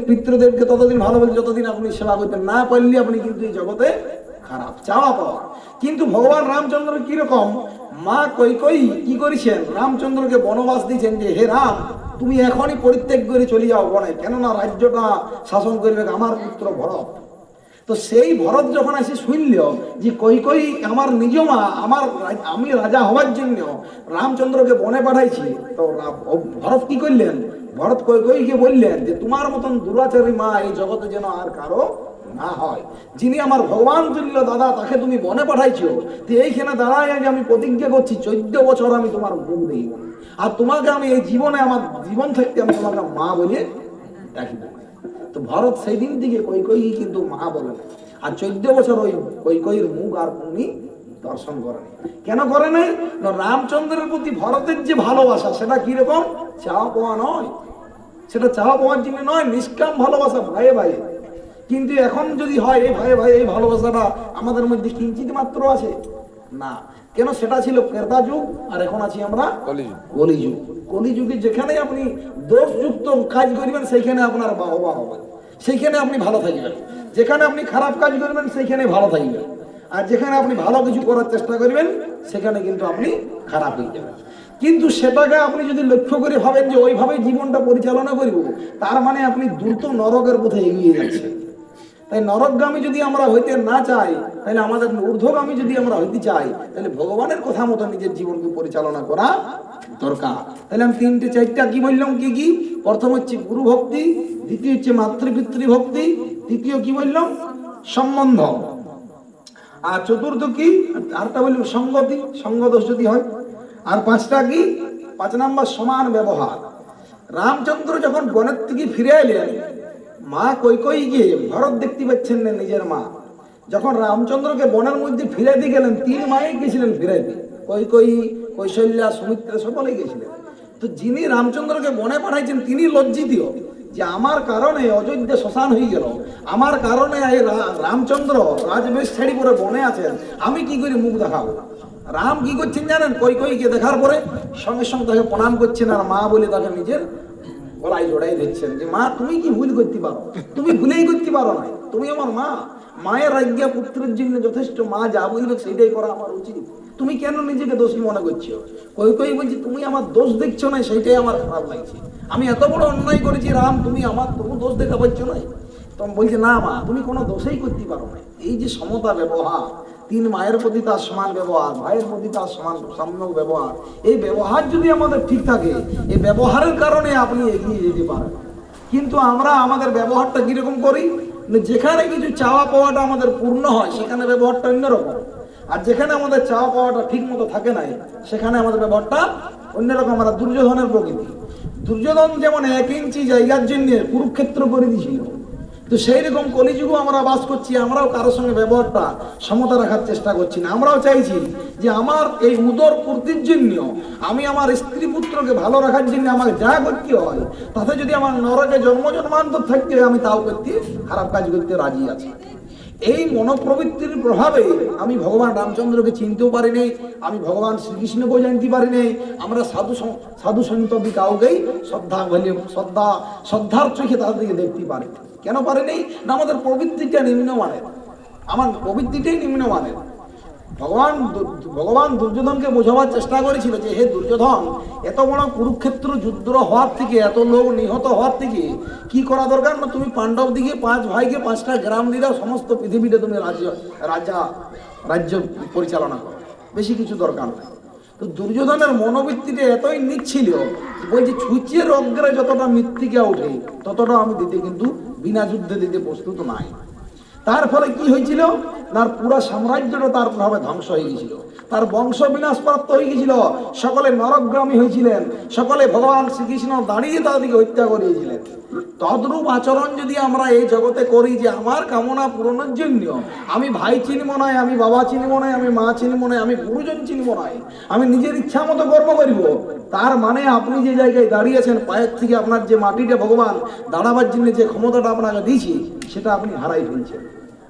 পিতৃদেবকে ততদিন ভালো বলতে যতদিন আপনি সেবা করতে না পারলে আপনি কিন্তু এই জগতে খারাপ। চাওয়া পাওয়া কিন্তু ভগবান রামচন্দ্র কিরকম, মা কৈকেয়ী কি করেছেন, রামচন্দ্রকে বনবাস দিয়েছেন যে হে রাম, তুমি এখনই পরিত্যাগ করে চলে যাও বনে, কেননা রাজ্যটা শাসন করবে আমার পুত্র ভরত। তো সেই ভরত যখন এসে শুনল যে কৈকেয়ী আমার নিজ মা, আমি রাজা হওয়ার জন্য রামচন্দ্রকে বনে পাঠাইছি, তো ভরত কি করলেন, ভরত কৈকেয়ীকে বললেন যে তোমার মতন দুরাচারী মা এই জগতে যেন আর কারো না হয়। যিনি আমার ভগবান তুল্য দাদা, তাকে তুমি বনে পাঠাইছো, তো এইখানে দাঁড়ায় আগে আমি প্রতিজ্ঞা করছি 14 বছর আমি তোমার মুখ দেব, আর তোমাকে আমি এই জীবনে আমার জীবন থাকতে আমি তোমাকে মা বলে ডাকিব। তো ভরত সেই দিন থেকে কৈকেয়ী কিন্তু মা বলে, আর 14 বছর ওই কৈকেয়ীর মুখ আর উনি দর্শন করেন। কেন করে নাই? রামচন্দ্রের প্রতি ভরতের যে ভালোবাসা, সেটা কিরকম, চাওয়া পাওয়া নয়, সেটা চাওয়া পাওয়ার জন্য নয়, নিষ্কাম ভালোবাসা, ভাইয়ে ভাইয়ে। কিন্তু এখন যদি হয় এই ভাইয়ে ভাই এই ভালোবাসাটা আমাদের মধ্যে কিঞ্চিত মাত্র আছে না, কেন সেটা ছিল ক্রেতা যুগ, আর এখন আছি আমরা কলিযুগ। কলিযুগে যেখানে আপনি দোষযুক্ত কাজ করবেন সেইখানে আপনার বাহবা হবে, সেইখানে আপনি ভালো থাকবেন, যেখানে আপনি খারাপ কাজ করবেন সেইখানে ভালো থাকবেন, আর যেখানে আপনি ভালো কিছু করার চেষ্টা করবেন সেখানে কিন্তু আপনি খারাপ হয়ে যাবেন। কিন্তু সেটাকে আপনি যদি লক্ষ্য করে ভাবেন যে ওইভাবে জীবনটা পরিচালনা করব, তার মানে আপনি দ্রুত নরকের পথে এগিয়ে যাচ্ছেন। তাই নরকগামী যদি আমরা হইতে না চাই, তাহলে আমাদের ঊর্ধ্বগামী যদি আমরা হইতে চাই, তাহলে ভগবানের কথা মতো নিজের জীবনকে পরিচালনা করা দরকার। তাহলে আমি 3-4টা কি বললাম, কি কি? প্রথম হচ্ছে গুরু ভক্তি, দ্বিতীয় হচ্ছে মাতৃপিতৃ ভক্তি, তৃতীয় কি বললাম, সম্বন্ধ, আর চতুর্থ কি, আরটা বললাম সঙ্গতি, সঙ্গদোষ যদি হয়, আর 5টা কি, 5 নম্বর সমান ব্যবহার। রামচন্দ্র যখন বনের থেকে ফিরে এলেন, মা কৈকেয়ী গিয়ে ভরত দেখতে পাচ্ছেন না নিজের মা, যখন রামচন্দ্রকে বনের মধ্যে ফিরে দিয়ে গেলেন, 3 মাই গেছিলেন ফিরাইতে, কৈকেয়ী, কৌশল্যা, সুমিত্রা সকলে গেছিলেন। তো যিনি রামচন্দ্রকে বনে পাঠাইছেন তিনি লজ্জিত যে আমার কারণে অযোধ্যা শ্মশান হয়ে গেল, আমার কারণে এই রামচন্দ্র রাজবেশ ছেড়ে পরে বনে আছেন, আমি কি করে মুখ দেখাবো। রাম কি করছেন জানেন, কৈকেয়ীকে দেখার পরে সঙ্গে সঙ্গে তাকে প্রণাম করছেন, আর মা বলে তাকে নিজের গলায় জড়াই দিচ্ছেন যে মা তুমি কি ভুল করতে পারো, তুমি ভুলেই করতে পারো না, তুমি আমার মা, মায়ের আজ্ঞা পুত্রের জন্য যথেষ্ট, মা যা বলবে সেটাই করা আমার উচিত, তুমি কেন নিজেকে দোষী মনে করছো। কৈকেয়ী বলছি তুমি আমার দোষ দেখছো না, সেইটাই আমার খারাপ লাগছে, আমি এত বড় অন্যায় করেছি রাম, তুমি আমার তবু দোষ দেখা পাচ্ছ না। তখন বলছে না মা, তুমি কোনো দোষেই করতে পারো না। এই যে সমতা ব্যবহার, 3 মায়ের প্রতি তার সমান ব্যবহার, ভাইয়ের প্রতি তার সম্যক ব্যবহার, এই ব্যবহার যদি আমাদের ঠিক থাকে, এই ব্যবহারের কারণে আপনি এগিয়ে যেতে পারেন। কিন্তু আমরা আমাদের ব্যবহারটা কিরকম করি, যেখানে কিছু চাওয়া পাওয়াটা আমাদের পূর্ণ হয় সেখানে ব্যবহারটা অন্যরকম, আর যেখানে আমাদের চাওয়া পাওয়াটা ঠিক মতো থাকে নাই সেখানে আমাদের ব্যবহারটা অন্যরকম। আমরা দুর্যোধনের প্রকৃতি, দুর্যোধন যেমন 1 ইঞ্চি জায়গার জন্য কুরুক্ষেত্র করে দিয়েছিল, তো সেই রকম কলিযুগও আমরা বাস করছি, আমরাও কারোর সঙ্গে ব্যবহারটা সমতা রাখার চেষ্টা করছি না। আমরাও চাইছি যে আমার এই উদর পূর্তির জন্য, আমি আমার স্ত্রী পুত্রকে ভালো রাখার জন্য আমাকে যা করতে হয়, তাতে যদি আমার নরকে জন্মান্তর থাকতে হয় আমি তাও করতে, খারাপ কাজ করতে রাজি আছি। এই মনোপ্রবৃত্তির প্রভাবে আমি ভগবান রামচন্দ্রকে চিনতেও পারিনি, আমি ভগবান শ্রীকৃষ্ণকেও জানতে পারিনি। আমরা সাধু সন্ততি কাউকেই শ্রদ্ধার চোখে তাদেরকে দেখতে পারি। কেন পারিনি? না আমাদের প্রবৃত্তিটা নিম্নমানের, আমার প্রবৃত্তিটাই নিম্নমানের। ভগবান দুর্যোধনকে বোঝাবার চেষ্টা করেছিল যে হে দুর্যোধন, এত বড় কুরুক্ষেত্র যুদ্ধ হওয়ার থেকে, এত লোক নিহত হওয়ার থেকে কি করা দরকার? না তুমি পাণ্ডব দিকে 5 ভাইকে 5টা গ্রাম দিয়ে দাও, সমস্ত পৃথিবীতে তুমি রাজ্য পরিচালনা করো, বেশি কিছু দরকার নেই। তো দুর্যোধনের মনোবৃত্তিটা এতই নিচ ছিল, বলছে ছুঁচের অগ্রে যতটা মৃত্তিকা ওঠে ততটা আমি দিতে কিন্তু বিনা যুদ্ধে দিতে প্রস্তুত নাই। তার ফলে কি হয়েছিল? তার পুরো সাম্রাজ্যটা তার প্রভাবে ধ্বংস হয়ে গেছিল, তার বংশ বিনাশ প্রাপ্ত হয়ে গেছিল, সকলে নরকগামী হয়েছিলেন, সকলে ভগবান শ্রীকৃষ্ণ দাঁড়িয়ে তাদেরকে হত্যা করিয়েছিলেন। তদ্রূপ আচরণ যদি আমরা এই জগতে করি যে আমার কামনা পূরণের জন্য আমি ভাই চিনব নয়, আমি বাবা চিনব নয়, আমি মা চিনব নয়, আমি গুরুজন চিনব নয়, আমি নিজের ইচ্ছা মতো কর্ম করব, তার মানে আপনি যে জায়গায় দাঁড়িয়েছেন, পায়ের থেকে আপনার যে মাটিটা ভগবান দাঁড়াবার জন্য যে ক্ষমতাটা আপনাকে দিয়েছি সেটা আপনি হারাই ফেলছেন।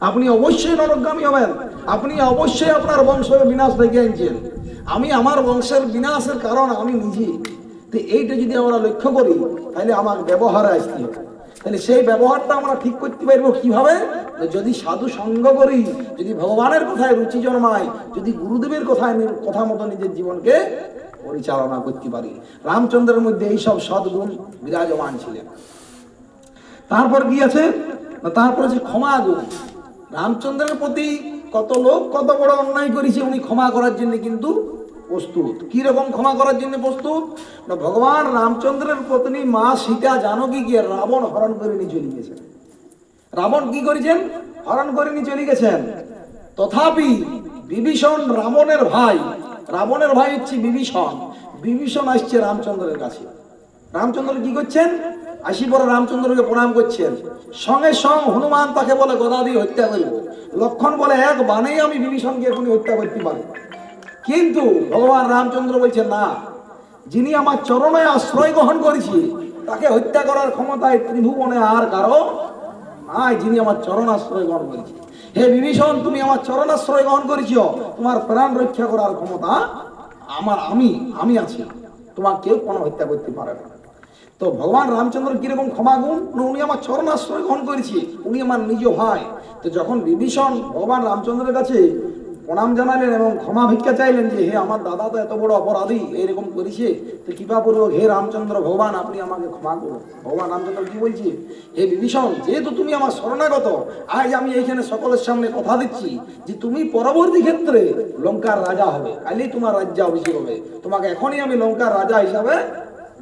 আপনি অবশ্যই নরকগামী হবেন, আপনি অবশ্যই আপনার বংশের বিনাশ ডেকে আনছেন। আমি আমার বংশের বিনাশের কারণ আমি নিজে। তো এইটা যদি আমরা লক্ষ্য করি তাহলে আমার ব্যবহারে আসতে হবে। তাহলে সেই ব্যবহারটা আমরা ঠিক করতে পারবো কিভাবে? যদি সাধু সঙ্গ করি, যদি ভগবানের কথায় রুচি জন্মায়, যদি গুরুদেবের কথা মতো নিজের জীবনকে পরিচালনা করতে পারি। রামচন্দ্রের মধ্যে এইসব সদ্গুণ বিরাজমান ছিলেন। তারপর কি আছে? তারপরে যে ক্ষমা গুণ। রামচন্দ্রের প্রতি কত লোক কত বড় অন্যায় করেছে, উনি ক্ষমা করার জন্য কিন্তু প্রস্তুত। কি রকম ক্ষমা করার জন্য প্রস্তুত? না ভগবান রামচন্দ্রের পত্নী মা সীতা জানকীকে রাবণ হরণ করে নিয়ে চলে গেছেন। রাবণ কি করেছেন? হরণ করে নিয়ে চলে গেছেন। তথাপি বিভীষণ রাবণের ভাই, রাবণের ভাই হচ্ছে বিভীষণ। বিভীষণ আসছে রামচন্দ্রের কাছে। রামচন্দ্র কি করছেন? আসি পরে রামচন্দ্রকে প্রণাম করছেন। সঙ্গে সঙ্গে হনুমান তাকে বলে গদা দিয়ে হত্যা করব। লক্ষণ বলে এক বাণেই আমি বিভীষণকে এখনই হত্যা করতে পারি। কিন্তু ভগবান রামচন্দ্র বলছেন না, যিনি আমার চরণে আশ্রয় গ্রহণ করেছি তাকে হত্যা করার ক্ষমতায় ত্রিভুবনে আর কারো নাই, যিনি আমার চরণ আশ্রয় গ্রহণ করেছি। হে বিভীষণ, তুমি আমার চরণ আশ্রয় গ্রহণ করেছ, তোমার প্রাণ রক্ষা করার ক্ষমতা আমি আছি, তোমার কেউ কোনো হত্যা করতে পারে না। তো ভগবান রামচন্দ্র কিরকম ক্ষমা গুণ? উনি আমার চরণ আশ্রয় গ্রহণ করেছি, উনি আমার নিজ ভাই। তো যখন বিভীষণ ভগবান রামচন্দ্রের কাছে প্রণাম জানালেন এবং ক্ষমা ভিক্ষা চাইলেন যে হে আমার দাদা তো এত বড় অপরাধী, এইরকম করেছে, তো কৃপাপূর্বক হে রামচন্দ্র ভগবান আপনি আমাকে ক্ষমা করুন। ভগবান রামচন্দ্র কি বলছে? হে বিভীষণ, যেহেতু তুমি আমার শরণাগত, আজ আমি এইখানে সকলের সামনে কথা দিচ্ছি যে তুমি পরবর্তী ক্ষেত্রে লঙ্কার রাজা হবে, কালই তোমার রাজ্য অভিষেক হবে, তোমাকে এখনই আমি লঙ্কার রাজা হিসাবে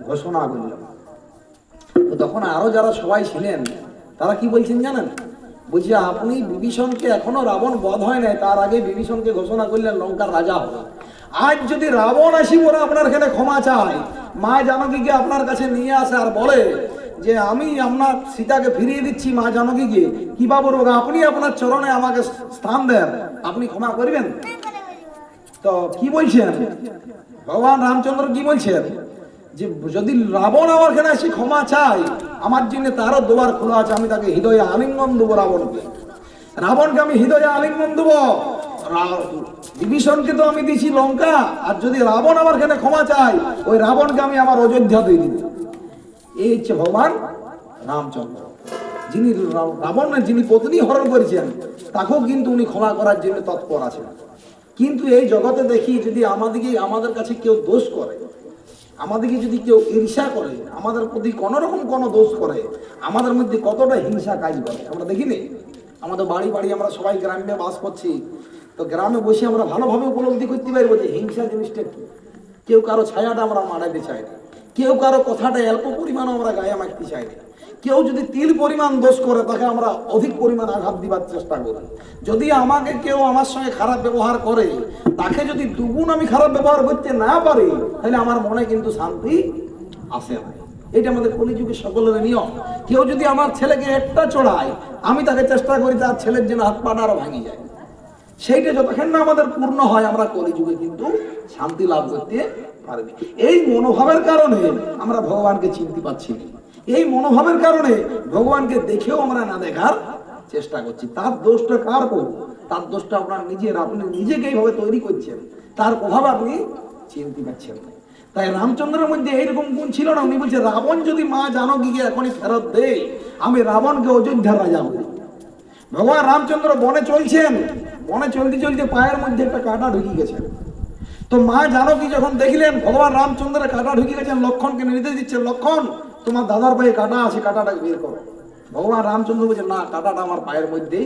ঘোষণা করলাম। তো তখন আরো যারা সবাই ছিলেন তারা কি বলছেন জানেন? বলছি আপনি বিভীষণকে, এখনো রাবণ বধ হয় নাই, তার আগে বিভীষণকে ঘোষণা করলেন লঙ্কার রাজা হবে। আজ যদি রাবণ আসি বলে আপনার এখানে ক্ষমা চায়, মা জানকীকে আপনার কাছে নিয়ে আসে আর বলে যে আমি আপনার সীতাকে ফিরিয়ে দিচ্ছি মা জানকীকে, কি বা বলবো, আপনি আপনার চরণে আমাকে স্থান দেন, আপনি ক্ষমা করবেন? তো কি বলছেন ভগবান রামচন্দ্র? কি বলছেন? যে যদি রাবণ আমার এখানে এসে ক্ষমা চায়, আমার জন্য তারও দুয়ার খোলা আছে, আমি তাকে হৃদয়ে আলিঙ্গন দেবো। রাবণকে আমি হৃদয়ে আলিঙ্গন দেবো। বিভীষণকে তো আমি দিছি লঙ্কা, আর যদি রাবণ আমার এখানে ক্ষমা চায়, ওই রাবণকে আমি আমার অযোধ্যা দিয়ে দিব। এই হচ্ছে ভগবান রামচন্দ্র, যিনি রাবণের যিনি পত্নী হরণ করেছেন, তাকেও কিন্তু উনি ক্ষমা করার জন্য তৎপর আছেন। কিন্তু এই জগতে দেখি যদি আমাদের কাছে কেউ দোষ করে, আমাদেরকে যদি কেউ ঈর্ষা করে, আমাদের প্রতি কোনো রকম কোনো দোষ করে, আমাদের মধ্যে কতটা হিংসা কাজ করে আমরা দেখিনি। আমাদের বাড়ি আমরা সবাই গ্রামে বাস করছি, তো গ্রামে বসে আমরা ভালোভাবে উপলব্ধি করতে পারবো যে হিংসা জিনিসটা কি। কেউ কারো ছায়াটা আমরা মারাইতে চাই না, কেউ কারো কথাটা অল্প পরিমাণ আমরা গায়ে মারতে চাই না, কেউ যদি তিল পরিমাণ দোষ করে তাকে আমরা অধিক পরিমাণ আঘাত দিবার চেষ্টা করি। যদি আমাকে কেউ আমার সঙ্গে খারাপ ব্যবহার করে, তাকে যদি দুগুণ আমি খারাপ ব্যবহার করতে না পারি, তাহলে আমার মনে কিন্তু শান্তি আসে না। এটা আমাদের কলিযুগে সকলের নিয়ম। কেউ যদি আমার ছেলেকে একটা চড়ায়, আমি তাকে চেষ্টা করি তার ছেলের জন্য হাত পাটা আরো ভাঙি যায়। সেইটা যতক্ষণ না আমাদের পূর্ণ হয়, আমরা কলিযুগে কিন্তু শান্তি লাভ করতে পারবি। এই মনোভাবের কারণে আমরা ভগবানকে চিনতে পারছি না। এই মনোভাবের কারণে ভগবানকে দেখেও আমরা না দেখার চেষ্টা করছি। তার দোষটা কার করব? তার দোষটা আপনার নিজের। আপনি নিজেকে এইভাবে তৈরি করছেন, তার প্রভাব আপনি চিনতে পারছেন না। তাই রামচন্দ্রের মধ্যে এইরকম গুণ ছিল না। উনি বলছে, রাবণ যদি মা জানকীকে এখনই ফেরত দেয়, আমি রাবণকে অযোধ্যার রাজা হব। ভগবান রামচন্দ্র বনে চলছেন, বনে চলতে চলতে পায়ের মধ্যে একটা কাঁটা ঢুকে গেছে। তো মা জানকী যখন দেখলেন ভগবান রামচন্দ্রের কাঁটা ঢুকে গেছেন, লক্ষণকে নির্দেশ দিচ্ছেন, লক্ষণ তোমার দাদার পায়ে কাঁটা আছে, কাঁটাটা বের করো। ভগবান রামচন্দ্র বলছে, না, কাঁটাটা আমার পায়ের মধ্যেই।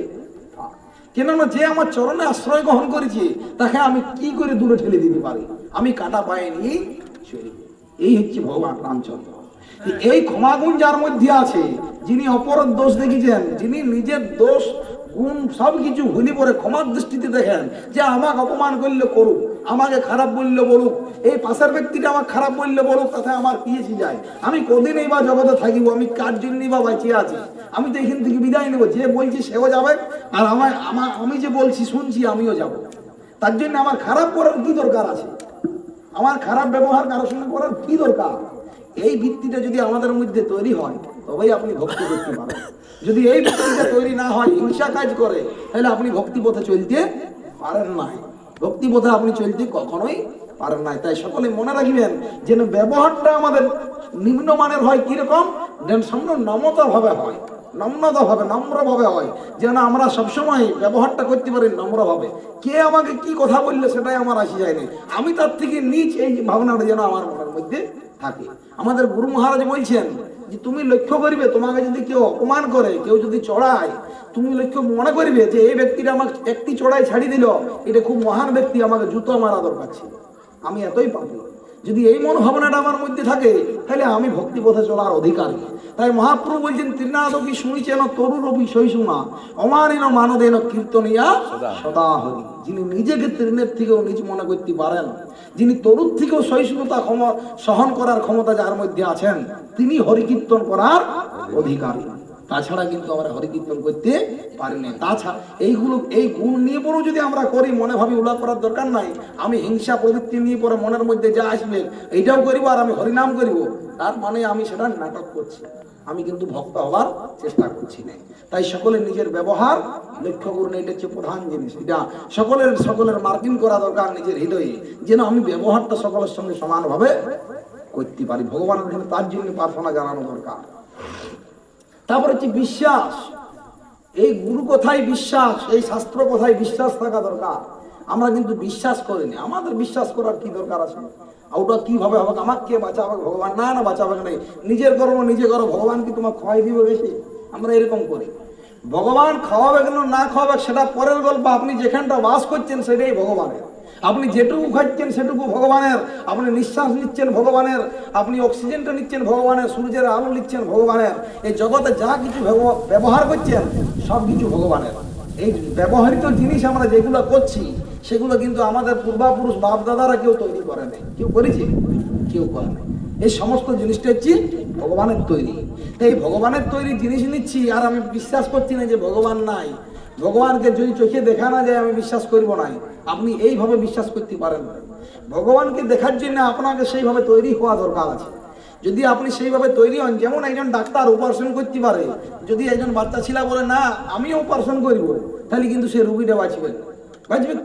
কেননা যে আমার চরণে আশ্রয় গ্রহণ করেছি, তাকে আমি কি করে দূরে ঠেলে দিতে পারি? আমি কাঁটা পায়ে নিয়ে চলি। এই হচ্ছে ভগবান রামচন্দ্র। এই ক্ষমাগুণ যার মধ্যে আছে, যিনি অপরের দোষ দেখেছেন, যিনি নিজের দোষ গুণ সবকিছু ভুলি পরে ক্ষমার দৃষ্টিতে দেখেন, যে আমাকে অপমান করলে করুক, আমাকে খারাপ বললে বলুক, এই পাশের ব্যক্তিটা আমাকে খারাপ বললে বলুক, তাতে আমার কি এসে যায়? আমি কদিনই বা জগতে থাকিব, আমি কার জন্যই বা বাঁচিয়ে আছি? আমি তো এখান থেকে বিদায় নেবো। যে বলছি সেও যাবে, আর আমি যে বলছি শুনছি আমিও যাব। তার জন্য আমার খারাপ করার কি দরকার আছে? আমার খারাপ ব্যবহার কারোর সঙ্গে করার কি দরকার? এই ভিত্তিটা যদি আমাদের মধ্যে তৈরি হয়, তবেই আপনি ভক্তি করতে পারেন। যদি এই ভিত্তিটা তৈরি না হয়, হিংসা কাজ করে, তাহলে আপনি ভক্তি পথে চলতে পারেন না। ভক্তি পথে আপনি চলতে কখনোই পারেন না। তাই সকলে মনে রাখবেন, যেন ব্যবহারটা আমাদের নিম্নমানের হয়। কিরকম? যেন সামনে নম্রতা ভাবে হয়, নম্রতা ভাবে, নম্র ভাবে হয়, যেন আমরা সবসময় ব্যবহারটা করতে পারি নম্র ভাবে। কে আমাকে কি কথা বললে সেটাই আমার আসি যায়নি, আমি তার থেকে নিচ, এই ভাবনাটা যেন আমার মনের মধ্যে থাকে। আমাদের গুরু মহারাজ বলছেন যে তুমি লক্ষ্য করবে, তোমাকে যদি কেউ অপমান করে, কেউ যদি চড়ায়, তুমি লক্ষ্য মনে করবে যে এই ব্যক্তিটা আমাকে একটি চড়াই ছাড়ি দিল, এটা খুব মহান ব্যক্তি, আমাকে জুতো মারা দরকার ছিল, আমি এতই পাপী। যদি এই মনোভাবনাটা আমার মধ্যে থাকে, তাহলে আমি ভক্তি পথে চলার অধিকারী। তাই মহাপ্রভু বলছেন, তৃণাদপি শুনিছেন তরুরপি সহিষ্ণুনা অমানিন মানদেন কীর্তনিয়া সদা হরি। যিনি নিজেকে তৃণের থেকেও নিজ মনে করতে পারেন, যিনি তরুর থেকেও সহিষ্ণুতা সহন করার ক্ষমতা যার মধ্যে আছেন, তিনি হরিকীর্তন করার অধিকারী। তাছাড়া কিন্তু আমরা হরিকীর্তন করতে পারি না। তাছাড়া এই গুণ নিয়ে পরেও যদি আমরা করি, মনে ভাবি উল্লাহ করার দরকার নাই, আমি হিংসা প্রবৃত্তি নিয়ে পরে মনের মধ্যে যা আসবে এইটাও করিব, আর আমি হরিনাম করিব, তার মানে আমি সেটা নাটক করছি, আমি কিন্তু ভক্ত হবার চেষ্টা করছি না। তাই সকলের নিজের ব্যবহার লক্ষ্য করুন, এটা হচ্ছে প্রধান জিনিস। এটা সকলের মার্কিং করা দরকার নিজের হৃদয়ে, যেন আমি ব্যবহারটা সকলের সঙ্গে সমানভাবে করতে পারি। ভগবানের জন্য তার জন্য প্রার্থনা জানানো দরকার। তারপর হচ্ছে বিশ্বাস। এই গুরু কথাই বিশ্বাস, এই শাস্ত্র কথাই বিশ্বাস থাকা দরকার। আমরা কিন্তু বিশ্বাস করিনি। আমাদের বিশ্বাস করার কি দরকার আছে? ওটা কিভাবে হবে? আমাকে কে বাঁচাবে? ভগবান? না, বাঁচাবে না, নিজের কর্ম নিজে করো, ভগবান কি তোমার খাওয়াই দিবে বেশি? আমরা এরকম করি। ভগবান খাওয়াবে কেন না খাওয়াবে সেটা পরের গল্প। আপনি যেখানটা বাস করছেন সেটাই ভগবানের। আপনি যেটুকু খাচ্ছেন সেটুকু ভগবানের। আপনি নিঃশ্বাস নিচ্ছেন ভগবানের, আপনি অক্সিজেনটা নিচ্ছেন ভগবানের, সূর্যের আলো নিচ্ছেন ভগবানের। এই জগতে যা কিছু ব্যবহার করছেন সব কিছু ভগবানের। এই ব্যবহৃত জিনিস আমরা যেগুলো করছি সেগুলো কিন্তু আমাদের পূর্বাপুরুষ বাপ দাদারা কেউ তৈরি করে নাই। কেউ করেছে? কেউ করে নাই। এই সমস্ত জিনিসটা হচ্ছে ভগবানের তৈরি। তাই ভগবানের তৈরি জিনিস নিচ্ছি, আর আমি বিশ্বাস করছি না যে ভগবান নাই। ভগবানকে যদি চোখে দেখা না যায় আমি বিশ্বাস করব না। আপনি এইভাবে বিশ্বাস করতে পারেন না। ভগবানকে দেখার জন্য আপনাকে সেইভাবে তৈরি হওয়া দরকার আছে। যদি আপনি সেইভাবে তৈরি হন, যেমন একজন ডাক্তার অপারেশন করতে পারে, যদি একজন বাচ্চা ছেলে বলে না আমি অপারেশন করব, তাহলে কিন্তু সে রুগীটা বাঁচবে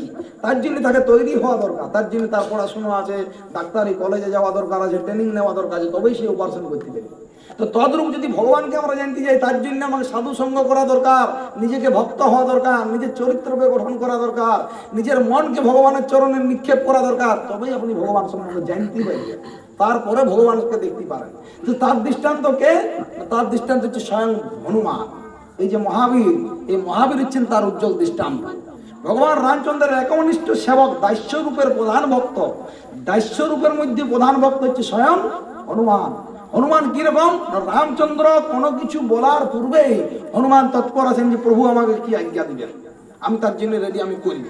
কি? তার জন্য তাকে তৈরি হওয়া দরকার, তার জন্য তার পড়াশোনা আছে, ডাক্তারি কলেজে যাওয়া দরকার আছে, ট্রেনিং নেওয়া দরকার আছে, তবেই সে অপারেশন করতে পারে। তো তদ্রূপ যদি ভগবানকে আমরা জানতে যাই, তার জন্য আমাকে সাধু সঙ্গ করা দরকার, নিজেকে ভক্ত হওয়া দরকার, নিজের চরিত্রকে গঠন করা দরকার, নিজের মনকে ভগবানের চরণে নিক্ষেপ করা দরকার, তবেই আপনি ভগবান সম্বন্ধে জানতে পারবেন। তারপরে ভগবানকে দেখতে পারেন। তো তার দৃষ্টান্ত কে? তার দৃষ্টান্ত হচ্ছে স্বয়ং হনুমান। এই যে মহাবীর, এই মহাবীর হচ্ছেন তার উজ্জ্বল দৃষ্টান্ত। ভগবান রামচন্দ্রের একনিষ্ঠ সেবক, দাস্য রূপের প্রধান ভক্ত। দাস্য রূপের মধ্যে প্রধান ভক্ত হচ্ছে স্বয়ং হনুমান। হনুমান কিরকম? রামচন্দ্র কোনো কিছু বলার পূর্বেই হনুমান তৎপর আছেন যে প্রভু আমাকে কি আজ্ঞা দিবেন, আমি তার জন্য রেডি, আমি করি।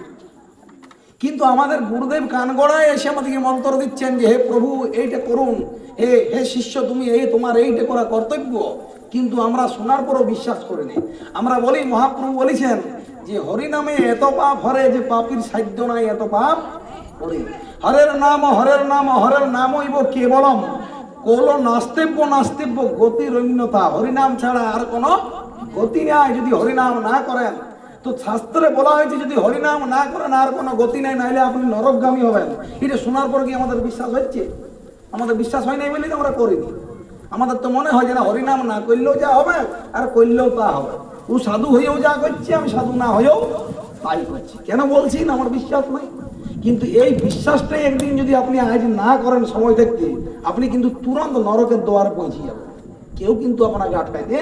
কিন্তু আমাদের গুরুদেব কানগড়ায় এসে আমাদেরকে মন্ত্র দিচ্ছেন যে হে প্রভু এইটা করুন, হে শিষ্য তুমি তোমার এইটা করা কর্তব্য। কিন্তু আমরা শোনার পরও বিশ্বাস করিনি। আমরা বলি মহাপ্রভু বলেছেন যে হরিনামে এত পাপ হরে যে পাপীর সাধ্য নাই এত পাপ হরে। হরের নাম হরের নাম হরের নামইব কেবলম কোল নাস্তিব্য নাস্তিব্য গতির অন্যতা। হরিনাম ছাড়া আর কোনো গতি নাই। যদি হরিনাম না করেন তো শাস্ত্রে বলা হয়েছে যদি হরিনাম না করেন আর কোনো গতি নাই, নাইলে আপনি নরকগামী হবেন। এটা শোনার পর কি আমাদের বিশ্বাস হচ্ছে? আমাদের বিশ্বাস হয় নাই বলেই তো আমরা করিনি। আমাদের তো মনে হয় যে না হরিনাম না করলেও যা হবে আর করলেও তা হবে। ও সাধু হয়েও যা করছে, আমি সাধু না হয়েও তাই করছি। কেন বলছি না আমার বিশ্বাস নাই? কিন্তু এই বিশ্বাসটাই একদিন যদি আপনি আজ না করেন সময় থাকতে, আপনি কিন্তু তুরন্ত নরকের দ্বারে পৌঁছে যাবেন। কেউ কিন্তু আপনাকে আটকাইতে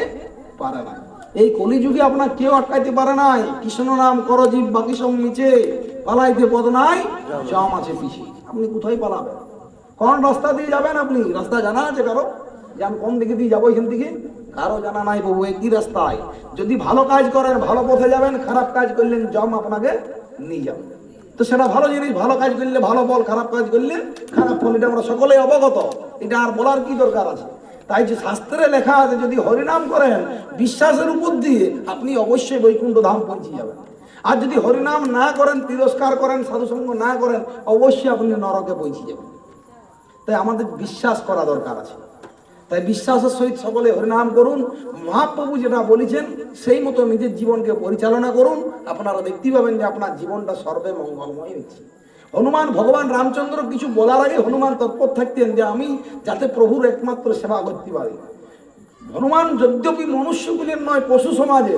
পারে না। এই কলিযুগে আপনার কেউ আটকাইতে পারে নাই। কৃষ্ণ নাম করো জীব বাকি সব নিচে, পালাইতে পদ নাই জাম আছে পিছিয়ে। আপনি কোথায় পালাবেন? কোন রাস্তা দিয়ে যাবেন? আপনি রাস্তা জানা আছে কারো? যে আমি কোন দিকে দিয়ে যাবো এখান থেকে? কারো জানা নাই বাবু। একই রাস্তায় যদি ভালো কাজ করেন ভালো পথে যাবেন, খারাপ কাজ করলেন জম আপনাকে নিয়ে যাবেন। তো সেটা ভালো জিনিস, ভালো কাজ করলে ভালো ফল, খারাপ কাজ করলে খারাপ ফল। এটা আমরা সকলেই অবগত, এটা আর বলার কি দরকার আছে? তাই যে শাস্ত্রে লেখা আছে যদি হরিনাম করেন বিশ্বাসের উপর দিয়ে আপনি অবশ্যই বৈকুণ্ঠ ধাম পৌঁছে যাবেন। আর যদি হরিনাম না করেন, তিরস্কার করেন, সাধুসঙ্গ না করেন, অবশ্যই আপনি নরকে পৌঁছে যাবেন। তাই আমাদের বিশ্বাস করা দরকার আছে। তাই বিশ্বাসের সহিত সকলে হরিনাম করুন। মহাপ্রভু যেটা বলেছেন সেই মতো নিজের জীবনকে পরিচালনা করুন। আপনারা দেখতে পাবেন যে আপনার জীবনটা সর্বে মঙ্গলময় হচ্ছে। হনুমান ভগবান রামচন্দ্র কিছু বলার আগে হনুমান তৎপর থাকতেন যে আমি যাতে প্রভুর একমাত্র সেবা করতে পারি। হনুমান যদ্যপি মনুষ্যকুলের নয়, পশু সমাজে,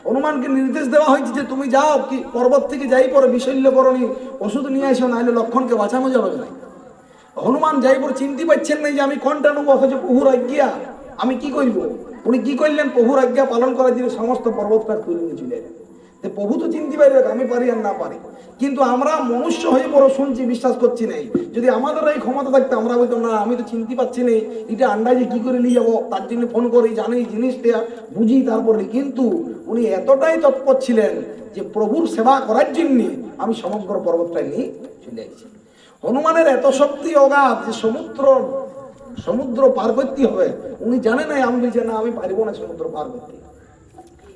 হনুমানকে নির্দেশ দেওয়া হয়েছে যে তুমি যাও কি পর্বত থেকে যাই পরে বিশল্যকরণী ওষুধ নিয়ে এসো, নাহলে লক্ষণকে বাঁচানো যাবে না। হনুমান যাই পরে চিনতে পারছেন না যে আমি কোনটা নেবো, হচ্ছে প্রভুর আজ্ঞা, আমি কি করবো। উনি কি করলেন? প্রভুর আজ্ঞা পালন করার জন্য সমস্ত পর্বতটা তুলে নিয়ে চলে এলেন। প্রভু তো চিনতে পারবে আমি পারি আর না পারি। কিন্তু আমরা মনুষ্য হয়ে বড় শুনছি, বিশ্বাস করছি নাই। যদি আমাদের এই ক্ষমতা থাকতো আমরা বলতাম না আমি তো চিনতে পারছি না, এটা আন্দাজে কি করে নিয়ে যাবো, তার জন্য ফোন করি, জানি জিনিসটা বুঝি তারপরে। কিন্তু উনি এতটাই তৎপর ছিলেন যে প্রভুর সেবা করার জন্য আমি সমগ্র পর্বতটা নিয়ে চলে আসছি। হনুমানের এত শক্তি অগাধ যে সমুদ্র পার করতে হবে উনি জানেন না। আমি বলছি না আমি পারবো না সমুদ্র পার করতে।